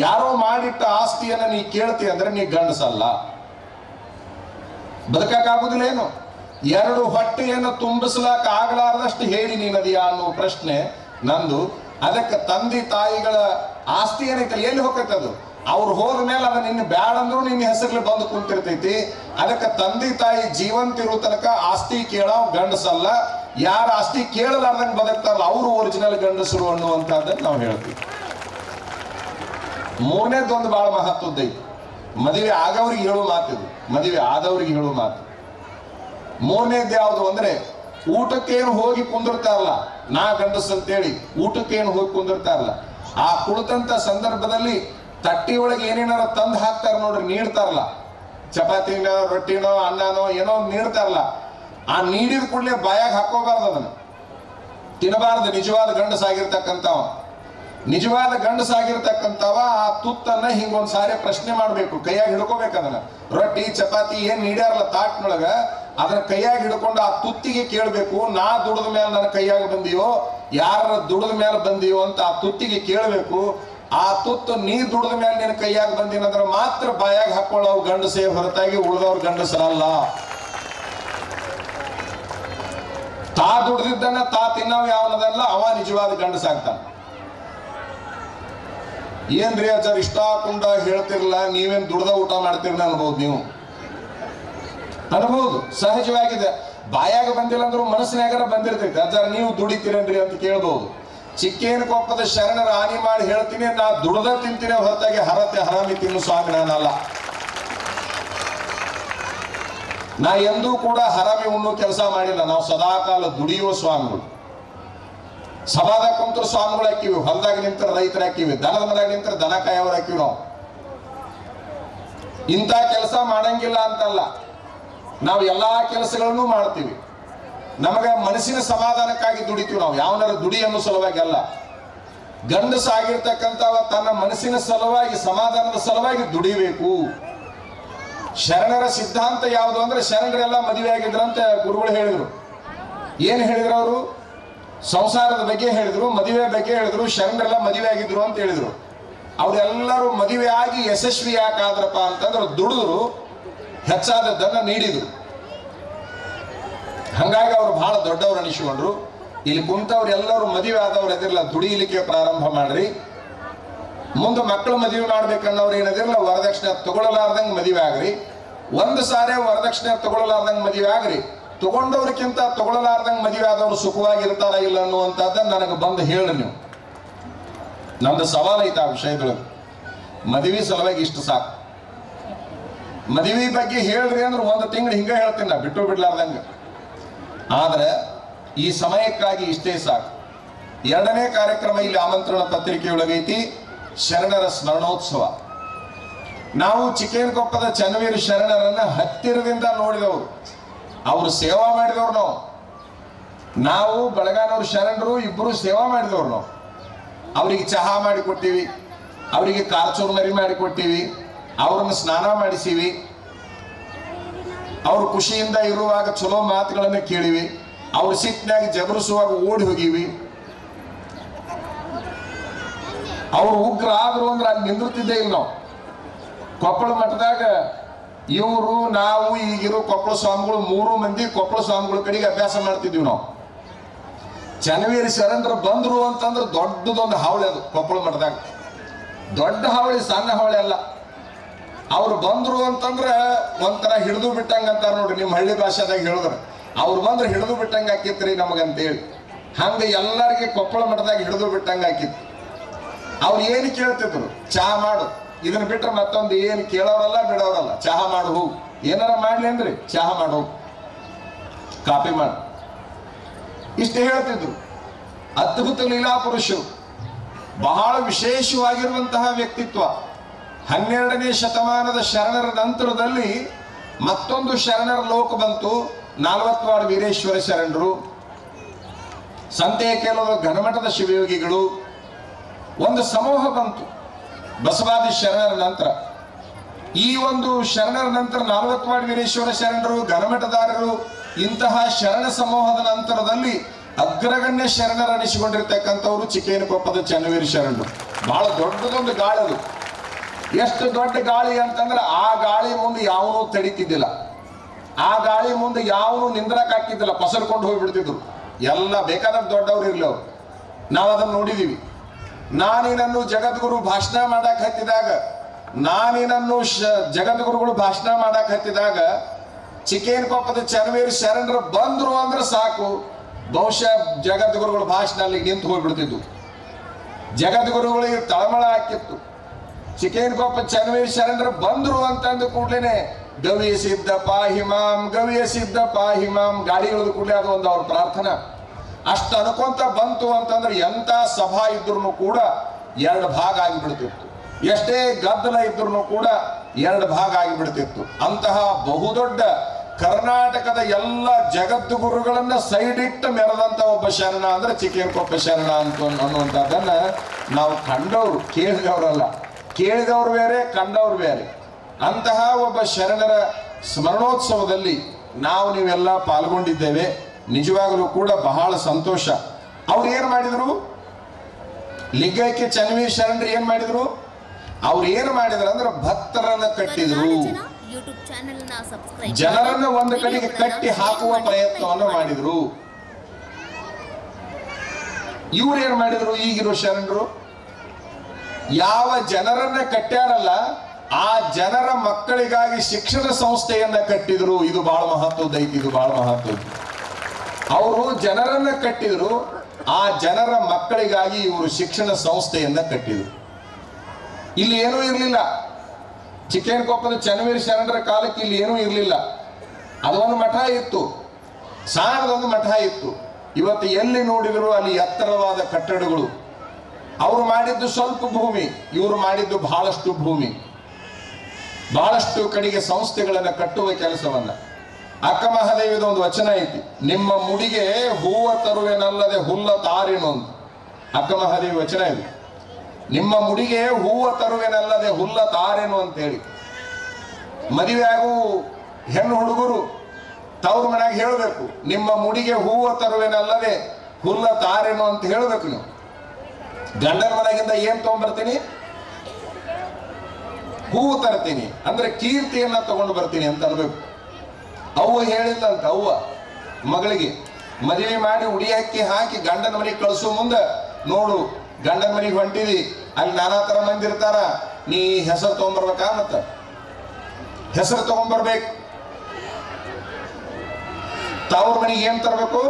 ಯಾರೋ ಮಾಡಿಟ್ಟ ಆಸ್ತಿಯನ್ನ ನೀ ಕೇಳ್ತಿ ಅಂದ್ರೆ ನೀ ಗಂಡಸಲ್ಲ, ಬದುಕಾಗುದಿಲ್ಲ. ಏನು 2 ಹೊಟ್ಟೆಯನ್ನು ತುಂಬಿಸ್ಲಾಕ ಆಗಲಾರ್ದಷ್ಟು ಹೇಳಿ ನೀನದಿಯಾ ಅನ್ನೋ ಪ್ರಶ್ನೆ ನಂದು. ಅದಕ್ಕೆ ತಂದೆ ತಾಯಿಗಳ ಆಸ್ತಿ ಏನೈತಲ್ಲ, ಎಲ್ಲಿ ಹೋಗ್ತೈತದು? ಅವ್ರು ಹೋದ ಮೇಲೆ ಅದ ನಿನ್ನ ಬ್ಯಾಡಂದ್ರು ನಿನ್ನ ಹೆಸರಲ್ಲಿ ಬಂದು ಕುಂತಿರ್ತೈತಿ. ಅದಕ್ಕೆ ತಂದೆ ತಾಯಿ ಜೀವಂತ ಇರೋ ತನಕ ಆಸ್ತಿ ಕೇಳೋ ಗಂಡಸಲ್ಲ. ಯಾರ ಆಸ್ತಿ ಕೇಳಲಾರ್ದಂಗೆ ಬದುಕ್ತಾರಲ್ಲ ಅವರು ಒರಿಜಿನಲ್ ಗಂಡಸರು ಅನ್ನುವಂಥದ್ದನ್ನು ನಾವು ಹೇಳ್ತೀವಿ. 3ನೇದೊಂದು ಬಹಳ ಮಹತ್ವದ್ದೈತಿ. ಮದುವೆ ಆಗವ್ರಿಗೆ ಹೇಳೋ ಮಾತಿದು, ಮದುವೆ ಆದವ್ರಿಗೆ ಹೇಳೋ ಮಾತು. 3ನೇದು ಯಾವುದು ಅಂದ್ರೆ, ಊಟಕ್ಕೇನು ಹೋಗಿ ಕುಂದಿರ್ತಾರಲ್ಲ, ನಾ ಗಂಡಸ್ ಅಂತೇಳಿ ಊಟಕ್ಕೇನು ಹೋಗಿ ಕುಂದಿರ್ತಾರಲ್ಲ, ಆ ಕುಳಿತಂತ ಸಂದರ್ಭದಲ್ಲಿ ತಟ್ಟಿ ಒಳಗೆ ಏನೇನಾರ ತಂದು ಹಾಕ್ತಾರ ನೋಡ್ರಿ, ನೀಡ್ತಾರಲ್ಲ, ಚಪಾತಿನೋ ರೊಟ್ಟಿನೋ ಅನ್ನನೋ ಏನೋ ನೀಡ್ತಾರಲ್ಲ, ಆ ನೀಡಿದ ಕೂಡಲೇ ಬಾಯಾಗ ಹಾಕೋಬಾರ್ದು, ಅದನ್ನು ತಿನ್ನಬಾರ್ದು. ನಿಜವಾದ ಗಂಡಸಾಗಿರ್ತಕ್ಕಂಥವ ಆ ತುತ್ತನ್ನ ಹಿಂಗೊಂದ್ ಸಾರಿ ಪ್ರಶ್ನೆ ಮಾಡ್ಬೇಕು, ಕೈಯಾಗ ಹಿಡ್ಕೋಬೇಕು. ಅದನ್ನ ರೊಟ್ಟಿ ಚಪಾತಿ ಏನ್ ನೀಡ್ಯಾರಲ್ಲ ತಾಟ್ನೊಳಗ, ಅದನ್ನ ಕೈಯಾಗ ಹಿಡ್ಕೊಂಡು ಆ ತುತ್ತಿಗೆ ಕೇಳ್ಬೇಕು, ನಾ ದುಡಿದ ಮೇಲೆ ನನ್ನ ಕೈಯಾಗ ಬಂದಿಯೋ, ಯಾರ ದುಡಿದ ಮೇಲೆ ಬಂದಿಯೋ ಅಂತ ಆ ತುತ್ತಿಗೆ ಕೇಳಬೇಕು. ಆ ತುತ್ತು ನೀ ದುಡಿದ ಮೇಲೆ ನಿನ್ನ ಕೈಯಾಗ ಬಂದಿನಂದ್ರೆ ಮಾತ್ರ ಬಾಯಾಗ ಹಾಕೊಳ್ಳೋ ಗಂಡಸೇ ಹೊರತಾಗಿ ಉಳಿದವ್ರ ಗಂಡಸರಲ್ಲ. ತಾ ದುಡ್ದಿದ್ದನ್ನ ತಾ ತಿನ್ನವ್ ಯಾವನದಲ್ಲ ಅವ ನಿಜವಾದ ಗಂಡಸಾಗ್ತಾನ. ಏನ್ರಿ ಅಜ್ಜಾರ್ ಇಷ್ಟ ಕುಂಡ ಹೇಳ್ತಿರ್ಲ, ನೀವೇನ್ ದುಡ್ದ ಊಟ ಮಾಡ್ತೀರಿ ಅನ್ಬಹುದು, ನೀವು ಅನ್ಬಹುದು, ಸಹಜವಾಗಿದೆ. ಬಾಯಾಗ ಬಂದಿಲ್ಲ ಅಂದ್ರೂ ಮನಸ್ಸಿನಾಗಾರ ಬಂದಿರ್ತೈತೆ. ಅಜ್ಜಾರ್ ನೀವು ದುಡಿತೀರೇನ್ರಿ ಅಂತ ಕೇಳ್ಬಹುದು. ಚಿಕ್ಕೇನ ಕೊಪ್ಪದ ಶರಣರ ಹಾನಿ ಮಾಡಿ ಹೇಳ್ತೀನಿ, ನಾ ದುಡ್ದ ತಿಂತೀನಿ ಹೊರತಾಗಿ ಹರಾಮಿ ತಿನ್ನು ಸ್ವಾಮಿ ನಾನಲ್ಲ. ನಾ ಎಂದೂ ಕೂಡ ಹರಾಮಿ ಉಣ್ಣು ಕೆಲಸ ಮಾಡಿಲ್ಲ. ನಾವು ಸದಾಕಾಲ ದುಡಿಯುವ ಸ್ವಾಮಿಗಳು. ಸಭಾದಾಗ ಕುಂತರು ಸ್ವಾಮಿಗಳು ಹಾಕಿವಿ, ಹೊಲದಾಗ ನಿಂತರ ರೈತರ ಹಾಕಿವಿ, ದನದ ಮನೆಯಾಗ ನಿಂತರ ದನ ಕಾಯವ್ರು ಹಾಕಿವಿ. ನಾವು ಇಂಥ ಕೆಲಸ ಮಾಡಂಗಿಲ್ಲ ಅಂತಲ್ಲ, ನಾವು ಎಲ್ಲಾ ಕೆಲಸಗಳನ್ನು ಮಾಡ್ತೀವಿ. ನಮಗೆ ಮನಸ್ಸಿನ ಸಮಾಧಾನಕ್ಕಾಗಿ ದುಡಿತೀವಿ. ನಾವು ಯಾವನಾರ ದುಡಿ ಅನ್ನೋ ಸಲುವಾಗಿ ಅಲ್ಲ. ಗಂಡಸಾಗಿರ್ತಕ್ಕಂಥವ ತನ್ನ ಮನಸ್ಸಿನ ಸಲುವಾಗಿ, ಸಮಾಧಾನದ ಸಲುವಾಗಿ ದುಡಿಬೇಕು. ಶರಣರ ಸಿದ್ಧಾಂತ ಯಾವುದು ಅಂದ್ರೆ, ಶರಣರೆಲ್ಲ ಮದುವೆ ಆಗಿದ್ರಂತ ಗುರುಗಳು ಹೇಳಿದ್ರು. ಏನ್ ಹೇಳಿದ್ರು ಅವರು? ಸಂಸಾರದ ಬಗ್ಗೆ ಹೇಳಿದ್ರು, ಮದುವೆ ಬಗ್ಗೆ ಹೇಳಿದ್ರು. ಶರಣರೆಲ್ಲ ಮದುವೆ ಆಗಿದ್ರು ಅಂತ ಹೇಳಿದ್ರು. ಅವರೆಲ್ಲರೂ ಮದುವೆ ಆಗಿ ಯಶಸ್ವಿ ಯಾಕಾದ್ರಪ್ಪ ಅಂತಂದ್ರೆ ದುಡಿದ್ರು. ಹೆಚ್ಚಾದದ್ದನ್ನು ನೀಡಿದರು. ಹಂಗಾಗಿ ಅವರು ಬಹಳ ದೊಡ್ಡವರು ಅನಿಸಿಕೊಂಡ್ರು. ಇಲ್ಲಿ ಕುಂತವ್ರು ಎಲ್ಲರೂ ಮದುವೆ ಆದವ್ರು ಎದಿರಲ್ಲ, ದುಡಿಲಿಕ್ಕೆ ಪ್ರಾರಂಭ ಮಾಡ್ರಿ. ಮುಂದೆ ಮಕ್ಕಳು ಮದುವೆ ಮಾಡ್ಬೇಕನ್ನೋರು ಏನದಿರಲ್ಲ, ವರದಕ್ಷಿಣೆ ತಗೊಳ್ಳಲಾರ್ದಂಗೆ ಮದುವೆ ಆಗ್ರಿ. ಒಂದು ಸಾರಿ ವರದಕ್ಷಿಣೆ ತಗೊಳ್ಳಲಾರ್ದಂಗೆ ಮದುವೆ ಆಗ್ರಿ. ತಗೊಂಡವ್ರಿಗಿಂತ ತಗೊಳ್ಳಲಾರ್ದಂಗೆ ಮದುವೆ ಆದವ್ರು ಸುಖವಾಗಿರ್ತಾರ ಇಲ್ಲ ಅನ್ನುವಂಥದ್ದನ್ನು ನನಗೆ ಬಂದು ಹೇಳ್ರಿ ನೀವು. ನಮ್ದು ಸವಾಲು ಐತೆ ಆ ವಿಷಯದೊಳಗೆ. ಮದುವೆ ಸಲುವಾಗಿ ಇಷ್ಟು ಸಾಕು. ಮದುವೆ ಬಗ್ಗೆ ಹೇಳ್ರಿ ಅಂದ್ರೆ ಒಂದು ತಿಂಗಳು ಹಿಂಗೆ ಹೇಳ್ತೀನಿ ನಾ, ಬಿಟ್ಟು ಬಿಡ್ಲಾರ್ದಂಗೆ. ಆದ್ರೆ ಈ ಸಮಯಕ್ಕಾಗಿ ಇಷ್ಟೇ ಸಾಕು. ಎರಡನೇ ಕಾರ್ಯಕ್ರಮ ಇಲ್ಲಿ ಆಮಂತ್ರಣ ಪತ್ರಿಕೆಯೊಳಗೈತಿ, ಶರಣರ ಸ್ಮರಣೋತ್ಸವ. ನಾವು ಚಿಕ್ಕೇನಕೊಪ್ಪದ ಚನ್ನವೀರ ಶರಣರನ್ನ ಹತ್ತಿರದಿಂದ ನೋಡಿದವರು, ಅವರು ಸೇವಾ ಮಾಡಿದವ್ರು. ನಾವು ಬಳಗಾನವ್ರ ಶರಣರು ಇಬ್ಬರು ಸೇವಾ ಮಾಡಿದವ್ರು. ನಾವು ಅವರಿಗೆ ಚಹಾ ಮಾಡಿಕೊಟ್ಟಿವಿ, ಅವರಿಗೆ ಕಾರ್ಚೂರು ಮರಿ ಮಾಡಿಕೊಟ್ಟಿವಿ, ಅವ್ರನ್ನ ಸ್ನಾನ ಮಾಡಿಸಿವಿ, ಅವ್ರು ಖುಷಿಯಿಂದ ಇರುವಾಗ ಚಲೋ ಮಾತುಗಳನ್ನು ಕೇಳಿವಿ, ಅವ್ರ ಸಿಟ್ಟಿನಾಗ ಜಬರಿಸುವಾಗ ಓಡಿ ಹೋಗಿವಿ. ಅವ್ರು ಉಗ್ರ ಆದ್ರು ಅಂದ್ರೆ ಅಲ್ಲಿ ನಿಂದಿರ್ತಿದ್ದೇ ಇಲ್ಲ ನಾವು. ಕೊಪ್ಪಳ ಮಠದಾಗ ಇವರು ನಾವು ಈಗಿರೋ ಕೊಪ್ಪಳ ಸ್ವಾಮಿಗಳು 3 ಮಂದಿ ಕೊಪ್ಪಳ ಸ್ವಾಮಿಗಳ ಕಡೆಗೆ ಅಭ್ಯಾಸ ಮಾಡ್ತಿದ್ವಿ ನಾವು. ಚನ್ನವೀರ ಶರಣರು ಬಂದ್ರು ಅಂತಂದ್ರೆ ದೊಡ್ಡದೊಂದು ಹಾವಳಿ ಅದು ಕೊಪ್ಪಳ ಮಠದಾಗ. ದೊಡ್ಡ ಹಾವಳಿ, ಸಣ್ಣ ಹಾವಳಿ ಅಲ್ಲ. ಅವ್ರು ಬಂದ್ರು ಅಂತಂದ್ರೆ ಒಂಥರ ಹಿಡಿದು ಬಿಟ್ಟಂಗ ಅಂತಾರ ನೋಡ್ರಿ, ನಿಮ್ಮ ಹಳ್ಳಿ ಭಾಷೆದಾಗ ಹೇಳಿದ್ರೆ. ಅವ್ರು ಬಂದ್ರೆ ಹಿಡಿದು ಬಿಟ್ಟಂಗ ಹಾಕಿತ್ರಿ ನಮಗಂತೇಳಿ. ಹಂಗ ಎಲ್ಲರಿಗೆ ಕೊಪ್ಪಳ ಮಠದಾಗ ಹಿಡಿದು ಬಿಟ್ಟಂಗ ಹಾಕಿತ್ತು. ಅವ್ರು ಏನು ಕೇಳ್ತಿದ್ರು, ಚಹಾ ಮಾಡು, ಇದನ್ನ ಬಿಟ್ರೆ ಮತ್ತೊಂದು ಏನು ಕೇಳೋರಲ್ಲ ಬಿಡೋರಲ್ಲ. ಚಹಾ ಮಾಡು ಹೋಗು, ಏನಾರ ಮಾಡ್ಲಿ ಅಂದ್ರಿ ಚಹಾ ಮಾಡು ಹೋಗು, ಕಾಪಿ ಮಾಡು, ಇಷ್ಟೇ ಹೇಳ್ತಿದ್ರು. ಅದ್ಭುತ ಲೀಲಾ ಪುರುಷರು, ಬಹಳ ವಿಶೇಷವಾಗಿರುವಂತಹ ವ್ಯಕ್ತಿತ್ವ. 12ನೇ ಶತಮಾನದ ಶರಣರ ನಂತರದಲ್ಲಿ ಮತ್ತೊಂದು ಶರಣರ ಲೋಕ ಬಂತು, 40 ವಾರ್ಡ್ ವೀರೇಶ್ವರ ಶರಣರು, ಸಂತೆ ಕೆಲವು ಘನಮಠದ ಶಿವಯೋಗಿಗಳು, ಒಂದು ಸಮೂಹ ಬಂತು ಬಸವಾದಿ ಶರಣರ ನಂತರ. ಈ ಒಂದು ಶರಣರ ನಂತರ 40 ವಾರ್ಡ್ ವೀರೇಶ್ವರ ಶರಣರು, ಘನಮಠದಾರರು, ಇಂತಹ ಶರಣ ಸಮೂಹದ ನಂತರದಲ್ಲಿ ಅಗ್ರಗಣ್ಯ ಶರಣರ ಅನಿಸಿಕೊಂಡಿರ್ತಕ್ಕಂಥವ್ರು ಚಿಕ್ಕೇನಕೊಪ್ಪದ ಚನ್ನವೀರ ಶರಣರು. ಬಹಳ ದೊಡ್ಡದೊಂದು ಗಾಳಿ ಅದು. ಎಷ್ಟು ದೊಡ್ಡ ಗಾಳಿ ಅಂತಂದ್ರೆ ಆ ಗಾಳಿ ಮುಂದೆ ಯಾವನೂ ತಡಿತಿದ್ದಿಲ್ಲ, ಆ ಗಾಳಿ ಮುಂದೆ ಯಾವನು ನಿಂದ್ರಕ್ ಹಾಕಿದ್ದಿಲ್ಲ, ಪಸರ್ಕೊಂಡು ಹೋಗ್ಬಿಡ್ತಿದ್ರು. ಎಲ್ಲ ಬೇಕಾದ ದೊಡ್ಡವ್ರು ಇರ್ಲಿ ಅವ್ರು. ನಾವು ಅದನ್ನು ನೋಡಿದೀವಿ. ನಾನಿನನ್ನು ಜಗದ್ಗುರು ಭಾಷಣ ಮಾಡಕ್ ಹತ್ತಿದಾಗ, ನಾನಿನನ್ನು ಜಗದ್ಗುರುಗಳು ಭಾಷಣ ಮಾಡಕ್ ಹತ್ತಿದಾಗ ಚಿಕ್ಕೇನಕೊಪ್ಪದ ಚನ್ನವೀರ ಶರಣರು ಬಂದ್ರು ಅಂದ್ರೆ ಸಾಕು, ಬಹುಶಃ ಜಗದ್ಗುರುಗಳು ಭಾಷಣ ಅಲ್ಲಿಗೆ ನಿಂತು ಹೋಗ್ಬಿಡ್ತಿದ್ವು. ಜಗದ್ಗುರುಗಳಿಗೆ ತಳಮಳ ಹಾಕಿತ್ತು. ಚಿಕ್ಕೇನಕೊಪ್ಪ ಚನ್ನವೀರ ಶರಣರು ಬಂದ್ರು ಅಂತಂದು ಕೂಡ್ಲೇನೆ ಗವಿಯ ಸಿದ್ಧ ಪಾಹಿಮಾಂ, ಗವಿಯ ಸಿದ್ಧ ಪಾಹಿಮಾಂ ಗಾಡಿಗಳದು ಕೂಡಲೇ ಅದು ಒಂದು ಅವ್ರ ಪ್ರಾರ್ಥನಾ. ಅಷ್ಟು ಅನ್ಕೊಂತ ಬಂತು ಅಂತಂದ್ರೆ ಎಂತ ಸಭಾ ಇದ್ರು ಕೂಡ 2 ಭಾಗ ಆಗಿಬಿಡ್ತಿತ್ತು. ಎಷ್ಟೇ ಗದ್ದಲ ಇದ್ರು ಕೂಡ 2 ಭಾಗ ಆಗಿಬಿಡ್ತಿತ್ತು. ಅಂತಹ ಬಹುದೊಡ್ಡ ಕರ್ನಾಟಕದ ಎಲ್ಲ ಜಗದ್ಗುರುಗಳನ್ನ ಸೈಡ್ ಇಟ್ಟು ಮೆರೆದಂತ ಒಬ್ಬ ಶರಣ ಅಂದ್ರೆ ಚಿಕ್ಕೇನಕೊಪ್ಪ ಶರಣ ಅಂತ ಅನ್ನುವಂಥದ್ದನ್ನ ನಾವು ಕಂಡವರು, ಕೇಳಿದವರಲ್ಲ. ಕೇಳಿದವರು ಬೇರೆ, ಕಂಡವ್ರು ಬೇರೆ. ಅಂತಹ ಒಬ್ಬ ಶರಣರ ಸ್ಮರಣೋತ್ಸವದಲ್ಲಿ ನಾವು ನೀವೆಲ್ಲ ಪಾಲ್ಗೊಂಡಿದ್ದೇವೆ. ನಿಜವಾಗಲೂ ಕೂಡ ಬಹಳ ಸಂತೋಷ. ಅವ್ರು ಏನ್ ಮಾಡಿದ್ರು, ಲಿಂಗೈಕ್ಯ ಚನ್ನವೀರ ಶರಣರು ಏನ್ ಮಾಡಿದ್ರು, ಅವ್ರು ಏನು ಮಾಡಿದ್ರು ಅಂದ್ರೆ ಭಕ್ತರನ್ನ ಕಟ್ಟಿದ್ರು, ಜನರನ್ನ ಒಂದು ಕಡೆಗೆ ಕಟ್ಟಿ ಹಾಕುವ ಪ್ರಯತ್ನವನ್ನು ಮಾಡಿದ್ರು. ಇವ್ರು ಏನ್ ಮಾಡಿದ್ರು, ಈಗಿರೋ ಶರಣರು ಯಾವ ಜನರನ್ನ ಕಟ್ಟ್ಯಾರಲ್ಲ ಆ ಜನರ ಮಕ್ಕಳಿಗಾಗಿ ಶಿಕ್ಷಣ ಸಂಸ್ಥೆಯನ್ನ ಕಟ್ಟಿದ್ರು. ಇದು ಬಹಳ ಮಹತ್ವದೈತಿ, ಇದು ಬಹಳ ಮಹತ್ವದ. ಅವರು ಜನರನ್ನ ಕಟ್ಟಿದ್ರು, ಆ ಜನರ ಮಕ್ಕಳಿಗಾಗಿ ಇವರು ಶಿಕ್ಷಣ ಸಂಸ್ಥೆಯನ್ನ ಕಟ್ಟಿದ್ರು. ಇಲ್ಲಿ ಏನೂ ಇರಲಿಲ್ಲ. ಚಿಕ್ಕೇನಕೊಪ್ಪದ ಚನ್ನವೀರ ಶರಣರ ಕಾಲಕ್ಕೆ ಇಲ್ಲಿ ಏನೂ ಇರಲಿಲ್ಲ. ಅದೊಂದು ಮಠ ಇತ್ತು, ಸಾಣದೊಂದು ಮಠ ಇತ್ತು. ಇವತ್ತು ಎಲ್ಲಿ ನೋಡಿದ್ರು ಅಲ್ಲಿ ಎತ್ತರವಾದ ಕಟ್ಟಡಗಳು. ಅವರು ಮಾಡಿದ್ದು ಸ್ವಲ್ಪ ಭೂಮಿ, ಇವರು ಮಾಡಿದ್ದು ಬಹಳಷ್ಟು ಭೂಮಿ, ಬಹಳಷ್ಟು ಕಡೆಗೆ ಸಂಸ್ಥೆಗಳನ್ನು ಕಟ್ಟುವ ಕೆಲಸವನ್ನ. ಅಕ್ಕ ಮಹಾದೇವಿದ ಒಂದು ವಚನ ಐತಿ, ನಿಮ್ಮ ಮುಡಿಗೆ ಹೂವ ತರುವೆನಲ್ಲದೆ ಹುಲ್ಲ ತಾರೇನು ಅಂತ. ಅಕ್ಕ ಮಹಾದೇವಿ ವಚನ ಇದೆ. ನಿಮ್ಮ ಮುಡಿಗೆ ಹೂವ ತರುವೆನಲ್ಲದೆ ಹುಲ್ಲ ತಾರೇನು ಅಂತ ಹೇಳಿ. ಮದುವೆ ಆಗು ಹೆಣ್ಣು ಹುಡುಗರು ತವ್ರ ಮನೆಯಾಗ ಹೇಳಬೇಕು, ನಿಮ್ಮ ಮುಡಿಗೆ ಹೂವ ತರುವೆನಲ್ಲದೆ ಹುಲ್ಲ ತಾರೇನು ಅಂತ ಹೇಳಬೇಕು. ನೀವು ಗಂಡನ ಮನೆಗಿಂದ ಏನ್ ತಗೊಂಡ್ಬರ್ತೀನಿ, ಹೂವು ತರ್ತೀನಿ ಅಂದ್ರೆ ಕೀರ್ತಿಯನ್ನ ತಗೊಂಡು ಬರ್ತೀನಿ ಅಂತ ಅನ್ಬೇಕು. ಅವ್ವ ಹೇಳಿಲ್ಲಂತ, ಅವ್ವ ಮಗಳಿಗೆ ಮದುವೆ ಮಾಡಿ ಉಡಿ ಅಕ್ಕಿ ಹಾಕಿ ಗಂಡನ ಮನೆಗೆ ಕಳಿಸೋ ಮುಂದೆ, ನೋಡು ಗಂಡನ ಮನೆಗೆ ಹೊಂಟಿದಿ, ಅಲ್ಲಿ ನಾನಾ ತರ ಮಂದಿ ಇರ್ತಾರ, ನೀ ಹೆಸರು ತಗೊಂಡ್ಬರ್ಬೇಕಾ, ಮತ್ತ ಹೆಸರು ತಗೊಂಡ್ಬರ್ಬೇಕು. ತವ್ರ ಮನೆಗೆ ಏನ್ ತರಬೇಕು,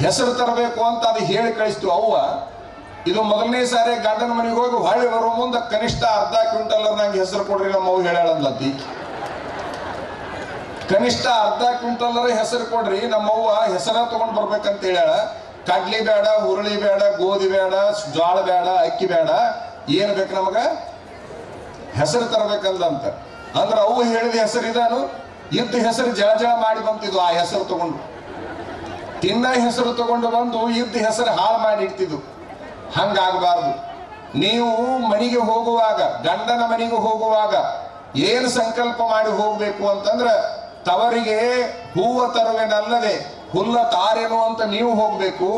ಹೆಸರು ತರಬೇಕು ಅಂತ ಅದು ಹೇಳಿ ಕಳಿಸ್ತು ಅವ್ವ. ಇದು ಮೊದಲನೇ ಸಾರಿ ಗಂಡನ ಮನೆಗೆ ಹೋಗಿ ಹೊಳ್ಳಿ ಬರೋ ಮುಂದೆ ಕನಿಷ್ಠ ಅರ್ಧ ಕ್ವಿಂಟಲ್ ನಂಗೆ ಹೆಸರು ಕೊಡ್ರಿ ನಮ್ಮ ಅವ್ವ ಹೇಳಂದ್ಲತ್ತಿ. ಕನಿಷ್ಠ ಅರ್ಧ ಕ್ವಿಂಟಲ್ ಹೆಸರು ಕೊಡ್ರಿ ನಮ್ಮವ್ವ ಹೆಸರ ತಗೊಂಡ್ ಬರ್ಬೇಕಂತ ಹೇಳ್ಯಾಳ. ಕಡ್ಲಿ ಬೇಡ, ಹುರುಳಿ ಬೇಡ, ಗೋಧಿ ಬೇಡ, ಜ್ವಾಳ ಬೇಡ, ಅಕ್ಕಿ ಬೇಡ, ಏನ್ ಬೇಕು ನಮಗ, ಹೆಸರು ತರಬೇಕಂದಂತ. ಅಂದ್ರ ಅವ್ವ ಹೇಳಿದ ಹೆಸರು ಇದಾನು, ಇದ್ದ ಹೆಸರು ಜಳ ಜಳ ಮಾಡಿ ಬಂತಿದ್ವು. ಆ ಹೆಸರು ತಗೊಂಡು ತಿನ್ನ ಹೆಸರು ತಗೊಂಡು ಬಂದು ಇದ್ದ ಹೆಸರು ಹಾಳು ಮಾಡಿ ಇಡ್ತಿದ್ವು. ಹಂಗಾಗಬಾರ್ದು. ನೀವು ಮನೆಗೆ ಹೋಗುವಾಗ, ಗಂಡನ ಮನೆಗೆ ಹೋಗುವಾಗ ಏನು ಸಂಕಲ್ಪ ಮಾಡಿ ಹೋಗ್ಬೇಕು ಅಂತಂದ್ರ, ತವರಿಗೆ ಹೂವ ತರುವೆನಲ್ಲದೆ ಹುಲ್ಲ ತಾರೇನು ಅಂತ ನೀವು ಹೋಗ್ಬೇಕು.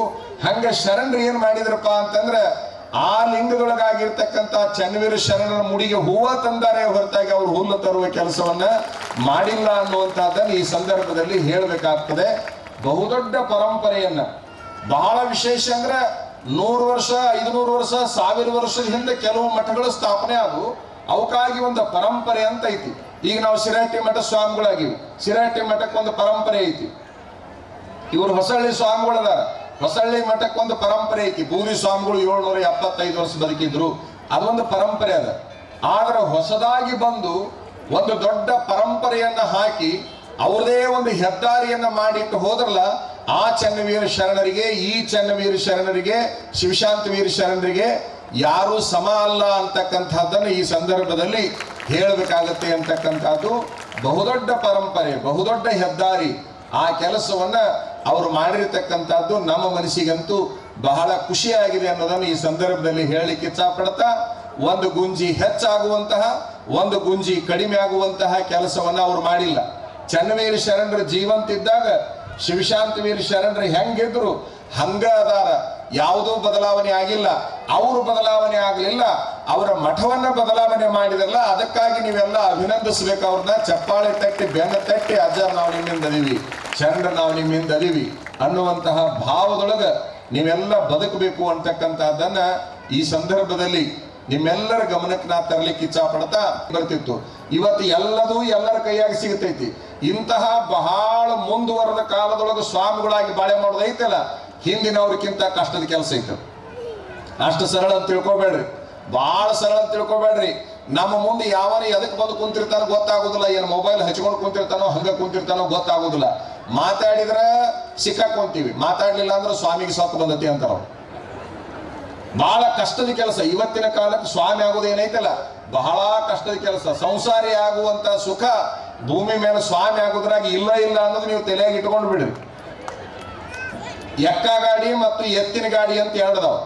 ಹಂಗ ಶರಣರು ಏನ್ ಮಾಡಿದ್ರಪ್ಪ ಅಂತಂದ್ರ, ಆ ಲಿಂಗದೊಳಗಾಗಿರ್ತಕ್ಕಂಥ ಚನ್ನವೀರ ಶರಣರ ಮುಡಿಗೆ ಹೂವ ತಂದಾರೆ ಹೊರತಾಗಿ ಅವರು ಹುಲ್ಲು ತರುವ ಕೆಲಸವನ್ನ ಮಾಡಿಲ್ಲ ಅನ್ನುವಂತಹದ್ದನ್ನು ಈ ಸಂದರ್ಭದಲ್ಲಿ ಹೇಳಬೇಕಾಗ್ತದೆ. ಬಹುದೊಡ್ಡ ಪರಂಪರೆಯನ್ನ, ಬಹಳ ವಿಶೇಷ ಅಂದ್ರೆ 100 ವರ್ಷ 500 ವರ್ಷ 1000 ವರ್ಷದ ಹಿಂದೆ ಕೆಲವು ಮಠಗಳು ಸ್ಥಾಪನೆ ಆದವು. ಅವಕ್ಕಾಗಿ ಒಂದು ಪರಂಪರೆ ಅಂತ ಐತಿ. ಈಗ ನಾವು ಶಿರಹಟ್ಟಿ ಮಠ ಸ್ವಾಮಿಗಳಾಗಿವಿ, ಶಿರಹಟ್ಟಿ ಮಠಕ್ಕೆ ಒಂದು ಪರಂಪರೆ ಐತಿ. ಇವರು ಹೊಸಳ್ಳಿ ಸ್ವಾಮಿಗಳದಾರ, ಹೊಸಳ್ಳಿ ಮಠಕ್ಕೊಂದು ಪರಂಪರೆ ಐತಿ. ಬೂದಿ ಸ್ವಾಮಿಗಳು 775 ವರ್ಷ ಬದುಕಿದ್ರು, ಅದೊಂದು ಪರಂಪರೆ ಅದ. ಆದ್ರೆ ಹೊಸದಾಗಿ ಬಂದು ಒಂದು ದೊಡ್ಡ ಪರಂಪರೆಯನ್ನ ಹಾಕಿ ಅವ್ರದೇ ಒಂದು ಹೆದ್ದಾರಿಯನ್ನ ಮಾಡಿಟ್ಟು ಹೋದ್ರಲ್ಲ, ಆ ಚನ್ನವೀರ ಶರಣರಿಗೆ, ಈ ಚನ್ನವೀರ ಶರಣರಿಗೆ, ಶಿವಶಾಂತವೀರ ಶರಣರಿಗೆ ಯಾರು ಸಮ ಅಲ್ಲ ಅಂತಕ್ಕಂಥದ್ದನ್ನು ಈ ಸಂದರ್ಭದಲ್ಲಿ ಹೇಳಬೇಕಾಗತ್ತೆ ಅಂತಕ್ಕಂಥದ್ದು. ಬಹುದೊಡ್ಡ ಪರಂಪರೆ, ಬಹುದೊಡ್ಡ ಹೆದ್ದಾರಿ. ಆ ಕೆಲಸವನ್ನ ಅವರು ಮಾಡಿರ್ತಕ್ಕಂಥದ್ದು ನಮ್ಮ ಮನಸ್ಸಿಗಂತೂ ಬಹಳ ಖುಷಿಯಾಗಿದೆ ಅನ್ನೋದನ್ನು ಈ ಸಂದರ್ಭದಲ್ಲಿ ಹೇಳಲಿಕ್ಕೆ ಇಚ್ಛಪಡ್ತಾ, ಒಂದು ಗುಂಜಿ ಹೆಚ್ಚಾಗುವಂತಹ, ಒಂದು ಗುಂಜಿ ಕಡಿಮೆ ಆಗುವಂತಹ ಕೆಲಸವನ್ನ ಅವರು ಮಾಡಿಲ್ಲ. ಚನ್ನವೀರ ಶರಣರು ಜೀವಂತಿದ್ದಾಗ ಶಿವಶಾಂತವೀರ ಶರಣರು ಹೆಂಗಿದ್ರು ಹಂಗ ಅದಾರ, ಯಾವುದೂ ಬದಲಾವಣೆ ಆಗಿಲ್ಲ. ಅವರು ಬದಲಾವಣೆ ಆಗಲಿಲ್ಲ, ಅವರ ಮಠವನ್ನ ಬದಲಾವಣೆ ಮಾಡಿದ್ರಲ್ಲ, ಅದಕ್ಕಾಗಿ ನೀವೆಲ್ಲ ಅಭಿನಂದಿಸ್ಬೇಕು ಅವ್ರನ್ನ. ಚಪ್ಪಾಳೆ ತಟ್ಟಿ ಬೆನ್ನ ತಟ್ಟಿ, ಅಜ್ಜರ್ ನಾವು ನಿಮ್ಮಿಂದ ಅದೀವಿ, ಶರಣರ ನಾವು ನಿಮ್ಮಿಂದ ಅದೀವಿ ಅನ್ನುವಂತಹ ಭಾವದೊಳಗ ನೀವೆಲ್ಲ ಬದುಕಬೇಕು ಅಂತಕ್ಕಂಥದ್ದನ್ನ ಈ ಸಂದರ್ಭದಲ್ಲಿ ನಿಮ್ಮೆಲ್ಲರ ಗಮನಕ್ಕೆ ನಾ ತರಲಿಕ್ಕೆ ಇಚ್ಛಪಡ್ತಾ ಬರ್ತಿತ್ತು. ಇವತ್ತು ಎಲ್ಲದೂ ಎಲ್ಲರ ಕೈಯಾಗಿ ಸಿಗುತ್ತೈತಿ. ಇಂತಹ ಬಹಳ ಮುಂದುವರೆದ ಕಾಲದೊಳಗೆ ಸ್ವಾಮಿಗಳಾಗಿ ಬಾಳೆ ಮಾಡೋದೈತಲ್ಲ, ಹಿಂದಿನವ್ರಿಗಿಂತ ಕಷ್ಟದ ಕೆಲಸ ಐತೆ. ಅಷ್ಟು ಸರಳ ಅಂತ ತಿಳ್ಕೊಬೇಡ್ರಿ, ಬಹಳ ಸರಳ ಅಂತ ತಿಳ್ಕೊಬೇಡ್ರಿ. ನಮ್ಮ ಮುಂದೆ ಯಾವನೇ ಎದಕ್ಕೆ ಬಂದು ಕುಂತಿರ್ತಾನೋ ಗೊತ್ತಾಗೋದಿಲ್ಲ. ಏನು ಮೊಬೈಲ್ ಹಚ್ಕೊಂಡು ಕುಂತಿರ್ತಾನೋ, ಹಂಗ ಕುಂತಿರ್ತಾನೋ ಗೊತ್ತಾಗೋದಿಲ್ಲ. ಮಾತಾಡಿದ್ರೆ ಸಿಕ್ಕಾಕೊಂತೀವಿ, ಮಾತಾಡ್ಲಿಲ್ಲ ಅಂದ್ರೆ ಸ್ವಾಮಿಗೆ ಸತ್ತು ಬಂದತಿ ಅಂತಾರ. ಬಹಳ ಕಷ್ಟದ ಕೆಲಸ. ಇವತ್ತಿನ ಕಾಲಕ್ಕೆ ಸ್ವಾಮಿ ಆಗೋದೇನೈತಲ್ಲ, ಬಹಳ ಕಷ್ಟದ ಕೆಲಸ. ಸಂಸಾರಿ ಆಗುವಂತ ಸುಖ ಭೂಮಿ ಮೇಲೆ ಸ್ವಾಮಿ ಆಗೋದ್ರಾಗ ಇಲ್ಲ ಇಲ್ಲ ಅನ್ನೋದು ನೀವು ತಲೆಯಾಗಿ ಇಟ್ಕೊಂಡು ಬಿಡ್ರಿ. ಎಕ್ಕ ಗಾಡಿ ಮತ್ತು ಎತ್ತಿನ ಗಾಡಿ ಅಂತ ಎರಡದಾವ.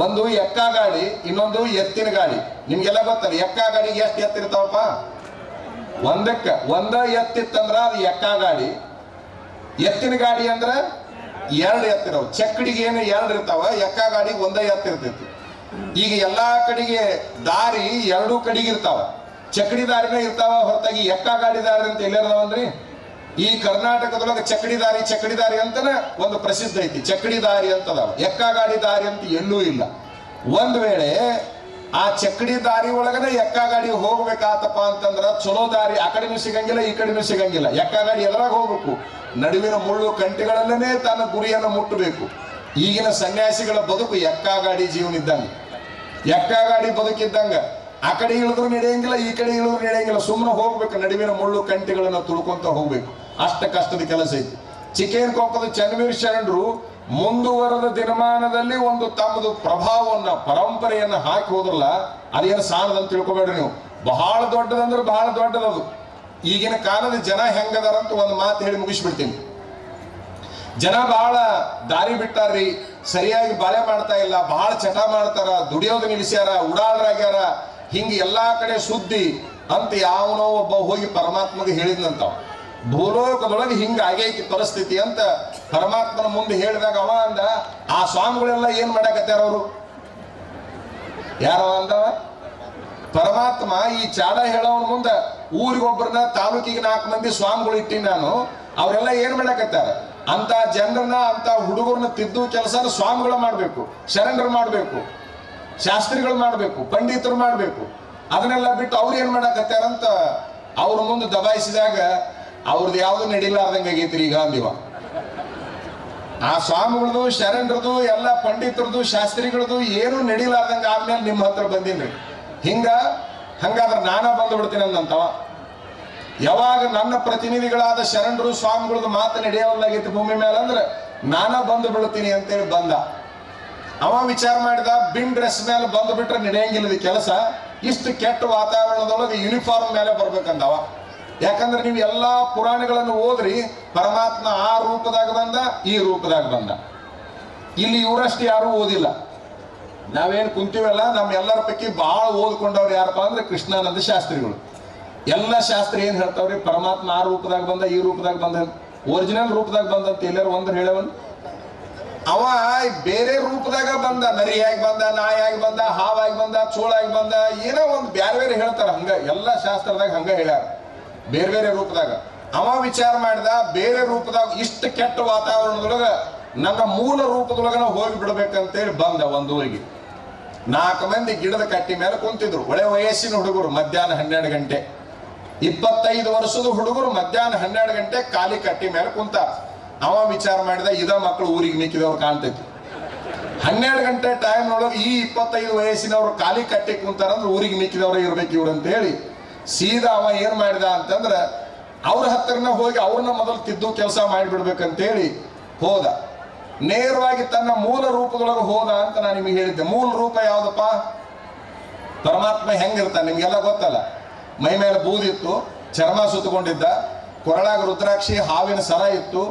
ಒಂದು ಎಕ್ಕ ಗಾಡಿ, ಇನ್ನೊಂದು ಎತ್ತಿನ ಗಾಡಿ. ನಿಮ್ಗೆಲ್ಲ ಗೊತ್ತಲ್ಲ, ಎಕ್ಕ ಗಾಡಿಗೆ ಎಷ್ಟು ಎತ್ತಿರ್ತಾವಪ್ಪ? ಒಂದ ಎತ್ತಿತ್ತಂದ್ರ ಅದು ಎಕ್ಕ ಗಾಡಿ. ಎತ್ತಿನ ಗಾಡಿ ಅಂದ್ರ 2 ಎತ್ತಿರವ. ಚಕ್ಕಡಿಗೆ ಏನು 2 ಇರ್ತಾವ, ಎಕ್ಕ ಗಾಡಿಗೆ ಒಂದೇ ಎತ್ತಿರ್ತೈತಿ. ಈಗ ಎಲ್ಲಾ ಕಡೆಗೆ ದಾರಿ 2 ಕಡೆಗೆ ಇರ್ತಾವ, ಚಕ್ಕಡಿ ದಾರಿನ ಇರ್ತಾವ ಹೊರತಾಗಿ ಎಕ್ಕ ಗಾಡಿ ದಾರಿ ಅಂತ ಎಲ್ಲರದಾವನ್ರಿ. ಈ ಕರ್ನಾಟಕದೊಳಗೆ ಚಕ್ಕಡಿ ದಾರಿ ಅಂತನ ಒಂದು ಪ್ರಸಿದ್ಧ ಐತಿ. ಚಕ್ಕಡಿ ದಾರಿ ಅಂತದಾವ, ಎಕ್ಕ ಗಾಡಿ ದಾರಿ ಅಂತ ಎಲ್ಲೂ ಇಲ್ಲ. ಒಂದ್ ವೇಳೆ ಆ ಚಕ್ಕಡಿ ದಾರಿ ಒಳಗನೆ ಎಕ್ಕ ಗಾಡಿ ಹೋಗ್ಬೇಕಾತಪ್ಪ ಅಂತಂದ್ರ ಚಲೋ ದಾರಿ ಆ ಕಡೆನೂ ಸಿಗಂಗಿಲ್ಲ, ಈ ಕಡೆನೂ ಸಿಗಂಗಿಲ್ಲ. ಎಕ್ಕ ಗಾಡಿ ಎದುರಾಗ ಹೋಗ್ಬೇಕು, ನಡುವಿನ ಮುಳ್ಳು ಕಂಟಿಗಳಲ್ಲೇ ತನ್ನ ಗುರಿಯನ್ನು ಮುಟ್ಟಬೇಕು. ಈಗಿನ ಸನ್ಯಾಸಿಗಳ ಬದುಕು ಎಕ್ಕ ಗಾಡಿ ಜೀವನ ಇದ್ದಂಗ, ಎಕ್ಕ ಗಾಡಿ ಬದುಕಿದ್ದಂಗ. ಆ ಕಡೆ ಇಳಿದ್ರು ನಡೆಯಂಗಿಲ್ಲ, ಈ ಕಡೆ ಇಳಿದ್ರು ನಡೆಯಂಗಿಲ್ಲ. ಸುಮ್ಮನೆ ಹೋಗ್ಬೇಕು, ನಡುವಿನ ಮುಳ್ಳು ಕಂಟಿಗಳನ್ನ ತುಳ್ಕೊಂತ ಹೋಗ್ಬೇಕು. ಅಷ್ಟ ಕಷ್ಟದ ಕೆಲಸ ಐತಿ. ಚಿಕ್ಕೇನಕೊಪ್ಪದ ಚನ್ನವೀರ ಶರಣರು ಮುಂದುವರೆದ ದಿನಮಾನದಲ್ಲಿ ಒಂದು ತಮ್ಮದು ಪ್ರಭಾವವನ್ನ, ಪರಂಪರೆಯನ್ನ ಹಾಕಿ ಹೋದ್ರಲ್ಲ, ಅದೇನು ಸಾಣದಂತ ತಿಳ್ಕೊಬೇಡ್ರಿ ನೀವು. ಬಹಳ ದೊಡ್ಡದಂದ್ರೆ ಬಹಳ ದೊಡ್ಡದದು. ಈಗಿನ ಕಾಲದ ಜನ ಹೆಂಗದಾರಂತ ಒಂದು ಮಾತು ಹೇಳಿ ಮುಗಿಸ್ಬಿಡ್ತೀನಿ. ಜನ ಬಹಳ ದಾರಿ ಬಿಟ್ಟಾರ್ರಿ, ಸರಿಯಾಗಿ ಬಾಳೆ ಮಾಡ್ತಾ ಇಲ್ಲ, ಬಹಳ ಚಟ ಮಾಡ್ತಾರ, ದುಡಿಯೋದು ನಿಲ್ಲಿಸ್ಯಾರ, ಉಡಾಳರಾಗ್ಯಾರ, ಹಿಂಗ ಎಲ್ಲಾ ಕಡೆ ಸುದ್ದಿ ಅಂತ ಯಾವನೋ ಒಬ್ಬ ಹೋಗಿ ಪರಮಾತ್ಮಗೆ ಹೇಳಿದ್ನಂತಾವ. ಭೂಲೋಕದೊಳಗೆ ಹಿಂಗ ಆಗೈತಿ ಪರಿಸ್ಥಿತಿ ಅಂತ ಪರಮಾತ್ಮನ ಮುಂದೆ ಹೇಳಿದಾಗ ಅವ ಅಂದ, ಆ ಸ್ವಾಮಿಗಳೆಲ್ಲ ಏನ್ ಮಾಡಕತ್ತಾರ ಅವರು? ಯಾರವ ಅಂದವ? ಪರಮಾತ್ಮ ಈ ಚಾಡ ಹೇಳೋನ್ ಮುಂದೆ ಊರಿಗೊಬ್ಬರನ್ನ ತಾಲೂಕಿಗೆ 4 ಮಂದಿ ಸ್ವಾಮಿಗಳು ಇಟ್ಟಿ ನಾನು, ಅವರೆಲ್ಲ ಏನ್ ಮಾಡಕತ್ತಾರ, ಅಂತ ಜನರನ್ನ ಅಂತ ಹುಡುಗರನ್ನ ತಿದ್ದು ಕೆಲಸನ ಸ್ವಾಮಿಗಳು ಮಾಡ್ಬೇಕು, ಶರಣರು ಮಾಡ್ಬೇಕು, ಶಾಸ್ತ್ರಿಗಳು ಮಾಡ್ಬೇಕು, ಪಂಡಿತರು ಮಾಡ್ಬೇಕು. ಅದನ್ನೆಲ್ಲ ಬಿಟ್ಟು ಅವ್ರು ಏನ್ ಮಾಡಕತ್ತಾರಂತ ಅವ್ರ ಮುಂದೆ ದಬಾಯಿಸಿದಾಗ ಅವ್ರದ್ದು ಯಾವ್ದು ನಡಿಲಾರ್ದಂಗೆ ಆಗೈತ್ರಿ ಈಗ ಅಂದಿವ. ಆ ಸ್ವಾಮಿಗಳದು ಶರಣರದು ಎಲ್ಲ ಪಂಡಿತರದು ಶಾಸ್ತ್ರಿಗಳದು ಏನು ನಡಿಲಾರ್ದಂಗೆ ಆದ್ಮೇಲೆ ನಿಮ್ಮ ಹತ್ರ ಬಂದಿನ್ರಿ. ಹಂಗಾದ್ರೆ ನಾನ ಬಂದು ಬಿಡ್ತೀನಿ ಅಂದಂತವ. ಯಾವಾಗ ನನ್ನ ಪ್ರತಿನಿಧಿಗಳಾದ ಶರಣರು ಸ್ವಾಮಿಗಳದ್ದು ಮಾತು ನಡೆಯೋಲ್ಲಾಗೈತಿ ಭೂಮಿ ಮೇಲೆ ಅಂದ್ರೆ ನಾನ ಬಂದು ಬಿಡ್ತೀನಿ ಅಂತೇಳಿ ಬಂದ. ಅವ ವಿಚಾರ ಮಾಡಿದ, ಬಿನ್ ಡ್ರೆಸ್ ಮೇಲೆ ಬಂದು ಬಿಟ್ರೆ ನಡೆಯಂಗಿಲ್ಲದ ಕೆಲಸ, ಇಷ್ಟು ಕೆಟ್ಟ ವಾತಾವರಣದೊಳಗೆ ಯೂನಿಫಾರ್ಮ್ ಮೇಲೆ ಬರ್ಬೇಕಂದವ. ಯಾಕಂದ್ರೆ ನೀವು ಎಲ್ಲಾ ಪುರಾಣಗಳನ್ನು ಓದ್ರಿ, ಪರಮಾತ್ಮ ಆ ರೂಪದಾಗ ಬಂದ, ಈ ರೂಪದಾಗ ಬಂದ. ಇಲ್ಲಿ ಇವರಷ್ಟು ಯಾರು ಓದಿಲ್ಲ. ನಾವೇನು ಕುಂತೀವಲ್ಲ, ನಮ್ಮ ಎಲ್ಲರ ಪೈಕಿ ಬಹಳ ಓದ್ಕೊಂಡವ್ರು ಯಾರಪ್ಪ ಅಂದ್ರೆ ಕೃಷ್ಣಾನಂದ ಶಾಸ್ತ್ರಿಗಳು. ಎಲ್ಲ ಶಾಸ್ತ್ರಿ ಏನ್ ಹೇಳ್ತಾವ್ರಿ, ಪರಮಾತ್ಮ ಆ ರೂಪದಾಗ ಬಂದ, ಈ ರೂಪದಾಗ ಬಂದ, ಒರಿಜಿನಲ್ ರೂಪದಾಗ ಬಂದಂತ ಎಲ್ಲರೂ ಒಂದ್ರ ಹೇಳವನ್. ಅವ ಬೇರೆ ರೂಪದಾಗ ಬಂದ, ನರಿಯಾಗಿ ಬಂದ, ನಾಯಾಗಿ ಬಂದ, ಹಾವಾಗಿ ಬಂದ, ಚೋಳಾಗಿ ಬಂದ, ಏನೋ ಒಂದು ಬೇರೆ ಬೇರೆ ಹೇಳ್ತಾರ. ಹಂಗ ಎಲ್ಲ ಶಾಸ್ತ್ರದಾಗ ಹಂಗ ಹೇಳ್ಯಾರ, ಬೇರೆ ಬೇರೆ ರೂಪದಾಗ. ಅವ ವಿಚಾರ ಮಾಡಿದ, ಬೇರೆ ರೂಪದಾಗ ಇಷ್ಟು ಕೆಟ್ಟ ವಾತಾವರಣದೊಳಗ ನನ್ನ ಮೂಲ ರೂಪದೊಳಗನ ಹೋಗಿ ಬಿಡ್ಬೇಕಂತೇಳಿ ಬಂದ. ಒಂದೂರಿಗೆ 4 ಮಂದಿ ಗಿಡದ ಕಟ್ಟಿ ಮೇಲೆ ಕುಂತಿದ್ರು, ಒಳ್ಳೆ ವಯಸ್ಸಿನ ಹುಡುಗರು. ಮಧ್ಯಾಹ್ನ 12 ಗಂಟೆ, 25 ವರ್ಷದ ಹುಡುಗರು ಮಧ್ಯಾಹ್ನ 12 ಗಂಟೆ ಖಾಲಿ ಕಟ್ಟಿ ಮೇಲೆ ಕುಂತಾರ. ಅವ ವಿಚಾರ ಮಾಡಿದ, ಇದ ಮಕ್ಕಳು ಊರಿಗೆ ಮಿಕ್ಕಿದವ್ರು ಕಾಣ್ತೈತಿ. 12 ಗಂಟೆ ಟೈಮ್ ಒಳಗೆ ಈ 25 ವಯಸ್ಸಿನವ್ರು ಖಾಲಿ ಕಟ್ಟಿ ಕುಂತಾರಂದ್ರೆ ಊರಿಗೆ ಮಿಕ್ಕಿದವ್ರ ಇರ್ಬೇಕು ಇವ್ರು ಅಂತ ಹೇಳಿ ಸೀದಾ ಅವ ಏನ್ ಮಾಡಿದ ಅಂತಂದ್ರ ಅವ್ರ ಹತ್ರನ ಹೋಗಿ ಅವ್ರನ್ನ ಮೊದಲು ತಿದ್ದು ಕೆಲಸ ಮಾಡಿಬಿಡ್ಬೇಕಂತೇಳಿ ಹೋದ. ನೇರವಾಗಿ ತನ್ನ ಮೂಲ ರೂಪದೊಳಗೆ ಹೋದ ಅಂತ ನಾನು ನಿಮಗೆ ಹೇಳಿದ್ದೆ. ಮೂಲ ರೂಪ ಯಾವ್ದಪ್ಪ? ಪರಮಾತ್ಮ ಹೆಂಗಿರ್ತಾನೆ ನಿಮ್ಗೆಲ್ಲ ಗೊತ್ತಲ್ಲ. ಮೈ ಮೇಲೆ ಬೂದಿತ್ತು, ಚರ್ಮ ಸುತ್ತಕೊಂಡಿದ್ದ, ಕೊರಳಾಗ ರುದ್ರಾಕ್ಷಿ ಹಾವಿನ ಸರ ಇತ್ತು,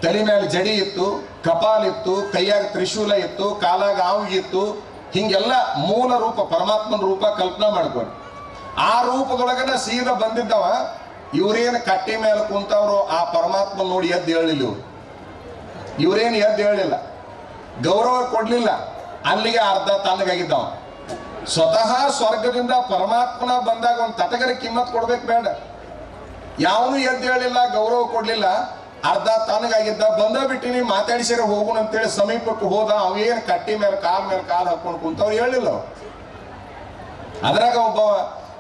ತಲೆ ಮೇಲೆ ಜಡಿ ಇತ್ತು, ಕಪಾಲಿತ್ತು, ಕೈಯಾಗ ತ್ರಿಶೂಲ ಇತ್ತು, ಕಾಲಾಗ ಆವಿಗಿತ್ತು. ಹಿಂಗೆಲ್ಲ ಮೂಲ ರೂಪ ಪರಮಾತ್ಮನ ರೂಪ ಕಲ್ಪನಾ ಮಾಡ್ಕೊಂಡು ಆ ರೂಪದೊಳಗನ ಸೀದಾ ಬಂದಿದ್ದವ. ಇವ್ರೇನು ಕಟ್ಟಿ ಮೇಲೆ ಕುಂತವ್ರು ಆ ಪರಮಾತ್ಮ ನೋಡಿ ಎದ್ದು ಹೇಳಿಲ್ಲ. ಇವ್ರೇನು ಎದ್ದು ಹೇಳಿಲ್ಲ, ಗೌರವ ಕೊಡ್ಲಿಲ್ಲ. ಅಲ್ಲಿಗೆ ಅರ್ಧ ತಣ್ಣಗಾಗಿದ್ದವ. ಸ್ವತಃ ಸ್ವರ್ಗದಿಂದ ಪರಮಾತ್ಮನ ಬಂದಾಗ ಒಂದು ತಟಗರ ಕಿಮ್ಮತ್ ಕೊಡ್ಬೇಕು ಬೇಡ. ಯಾವನು ಎದ್ದು ಹೇಳಿಲ್ಲ, ಗೌರವ ಕೊಡ್ಲಿಲ್ಲ, ಅರ್ಧ ತಣ್ಣಗಾಗಿದ್ದ. ಬಂದ ಬಿಟ್ಟಿನಿ ಮಾತಾಡಿಸಿರ ಹೋಗೋಣ ಅಂತೇಳಿ ಸಮೀಪಕ್ಕೆ ಹೋದ. ಅವೇನು ಕಟ್ಟಿ ಮೇಲೆ ಕಾಲ್ ಹಾಕೊಂಡು ಕುಂತವ್ರು ಹೇಳಿಲ್ಲ. ಅದ್ರಾಗ ಒಬ್ಬ,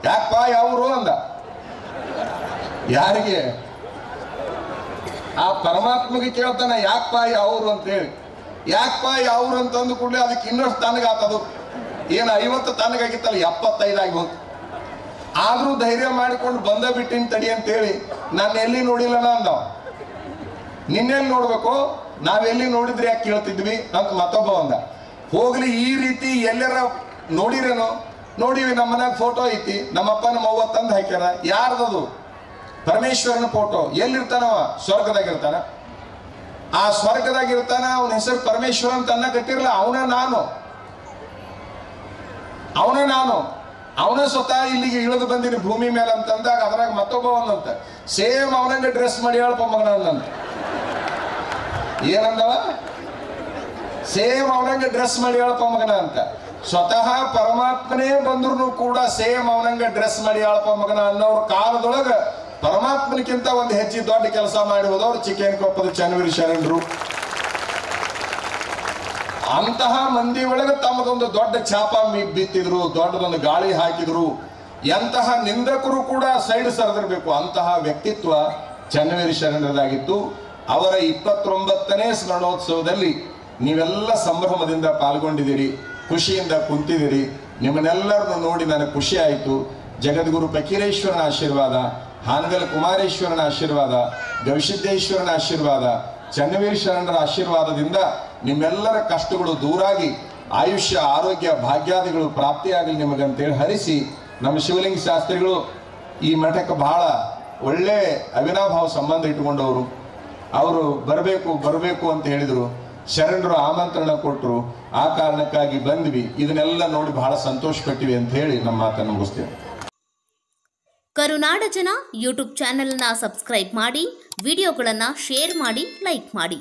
ಯಾಕಪ್ಪ ಯಾವ್ರು ಅಂದ. ಯಾರಿಗೆ? ಆ ಪರಮಾತ್ಮಗೆ ಕೇಳ್ತಾನ, ಯಾಕಪ್ಪ ಯಾವ್ರು ಅಂತ ಹೇಳಿ. ಯಾಕಪ್ಪ ಯಾವ್ರು ಅಂತಂದು ಕೂಡಲೇ ಅದಕ್ಕೆ ಇನ್ನಷ್ಟು ತನಗಾತದು. ಏನು 50 ತನಗಾಗಿತ್ತಲ್ಲ, 75 ಆಗಿ ಹೋಗ್ತು. ಆದ್ರೂ ಧೈರ್ಯ ಮಾಡಿಕೊಂಡು ಬಂದ ಬಿಟ್ಟಿನ ತಡಿ ಅಂತೇಳಿ ನಾನು ಎಲ್ಲಿ ನೋಡಿಲ್ಲ ಅಂದವ. ನಿನ್ನೆಲ್ಲಿ ನೋಡ್ಬೇಕು, ನಾವೆಲ್ಲಿ ನೋಡಿದ್ರೆ ಯಾಕೆ ಕೇಳ್ತಿದ್ವಿ ಅಂತ ಮತ್ತೊಬ್ಬ ಅಂದ. ಹೋಗ್ಲಿ, ಈ ರೀತಿ ಎಲ್ಲರ ನೋಡಿರೇನೋ? ನೋಡಿವಿ, ನಮ್ಮ ಮನ್ಯಾಗ ಫೋಟೋ ಐತಿ, ನಮ್ಮಪ್ಪನ ಮವ್ವ ತಂದು ಹಾಕ್ಯಾರ. ಯಾರ್ದದು? ಪರಮೇಶ್ವರನ ಫೋಟೋ. ಎಲ್ಲಿರ್ತಾನವ? ಸ್ವರ್ಗದಾಗಿರ್ತಾನ. ಆ ಸ್ವರ್ಗದಾಗಿರ್ತಾನ. ಅವನ ಹೆಸರು ಪರಮೇಶ್ವರ ಅಂತ ಅನ್ನ ಕಟ್ಟಿರಲ್ಲ. ಅವನ ಸ್ವತಃ ಇಲ್ಲಿಗೆ ಇಳಿದು ಬಂದಿನಿ ಭೂಮಿ ಮೇಲೆ ಅಂತಂದಾಗ ಅದ್ರಾಗ ಮತ್ತೊಬ್ಬ ಒಂದಂತ ಸೇಮ್ ಅವನಂಗೆ ಡ್ರೆಸ್ ಮಾಡಿ ಹೇಳಪ್ಪ ಮಗನ ಅಂದಂತ. ಏನಂದವ? ಸೇಮ್ ಅವನಂಗೆ ಡ್ರೆಸ್ ಮಾಡಿ ಹೇಳಪ್ಪ ಮಗನ ಅಂತ. ಸ್ವತಃ ಪರಮಾತ್ಮನೇ ಬಂದ್ರು ಕೂಡ ಸೇಮ್ ಅವನಂಗೆ ಡ್ರೆಸ್ ಮಾಡಿ ಹೇಳಪ್ಪ ಮಗನ ಅನ್ನೋರ ಕಾಲದೊಳಗ ಪರಮಾತ್ಮನಿಗಿಂತ ಒಂದು ಹೆಜ್ಜೆ ದೊಡ್ಡ ಕೆಲಸ ಮಾಡಿ ಹೋದವ್ರು ಚಿಕ್ಕೇನ್ ಕೊಪ್ಪದ ಚನ್ನವೀರ ಶರಣರು. ಅಂತಹ ಮಂದಿ ಒಳಗೆ ತಮ್ಮದೊಂದು ದೊಡ್ಡ ಛಾಪ ಬಿತ್ತಿದ್ರು, ದೊಡ್ಡದೊಂದು ಗಾಳಿ ಹಾಕಿದ್ರು. ಎಂತಹ ನಿಂದಕರು ಕೂಡ ಸೈಡ್ ಸರಿದಿರ್ಬೇಕು. ಅಂತಹ ವ್ಯಕ್ತಿತ್ವ ಚನ್ನವೀರ ಶರಣರದಾಗಿತ್ತು. ಅವರ 29ನೇ ಸ್ಮರಣೋತ್ಸವದಲ್ಲಿ ನೀವೆಲ್ಲ ಸಂಭ್ರಮದಿಂದ ಪಾಲ್ಗೊಂಡಿದ್ದೀರಿ, ಖುಷಿಯಿಂದ ಕುಂತಿದ್ದೀರಿ. ನಿಮ್ಮನ್ನೆಲ್ಲರನ್ನು ನೋಡಿ ನನಗೆ ಖುಷಿ ಆಯಿತು. ಜಗದ್ಗುರು ಫಕೀರೇಶ್ವರನ ಆಶೀರ್ವಾದ, ಹಾನಗಲ್ ಕುಮಾರೇಶ್ವರನ ಆಶೀರ್ವಾದ, ಗವಿಸಿದ್ದೇಶ್ವರನ ಆಶೀರ್ವಾದ, ಚನ್ನವೀರ ಶರಣರ ಆಶೀರ್ವಾದದಿಂದ ನಿಮ್ಮೆಲ್ಲರ ಕಷ್ಟಗಳು ದೂರಾಗಿ ಆಯುಷ್ಯ, ಆರೋಗ್ಯ, ಭಾಗ್ಯಾದಿಗಳು ಪ್ರಾಪ್ತಿಯಾಗಲಿ ನಿಮಗಂತೇಳಿ ಹರಿಸಿ, ನಮ್ಮ ಶಿವಲಿಂಗ ಶಾಸ್ತ್ರಿಗಳು ಈ ಮಠಕ್ಕೆ ಬಹಳ ಒಳ್ಳೆ ಅವಿನಾಭಾವ ಸಂಬಂಧ ಇಟ್ಟುಕೊಂಡವರು. ಅವರು ಬರಬೇಕು ಅಂತ ಹೇಳಿದರು. ಶರಣರು ಆಮಂತ್ರಣ ಕೊಟ್ಟರು. ಆ ಕಾರಣಕ್ಕಾಗಿ ಬಂದ್ವಿ. ಇದನ್ನೆಲ್ಲ ನೋಡಿ ಬಹಳ ಸಂತೋಷ ಪಟ್ಟಿವಿ ಅಂತ ಹೇಳಿ ನಮ್ಮ ಮಾತನ್ನು ಮುಗಿಸ್ತೇವೆ. ಕರುನಾಡ ಜನ ಯೂಟ್ಯೂಬ್ ಚಾನೆಲ್ನ ಸಬ್ಸ್ಕ್ರೈಬ್ ಮಾಡಿ, ವಿಡಿಯೋಗಳನ್ನು ಶೇರ್ ಮಾಡಿ, ಲೈಕ್ ಮಾಡಿ.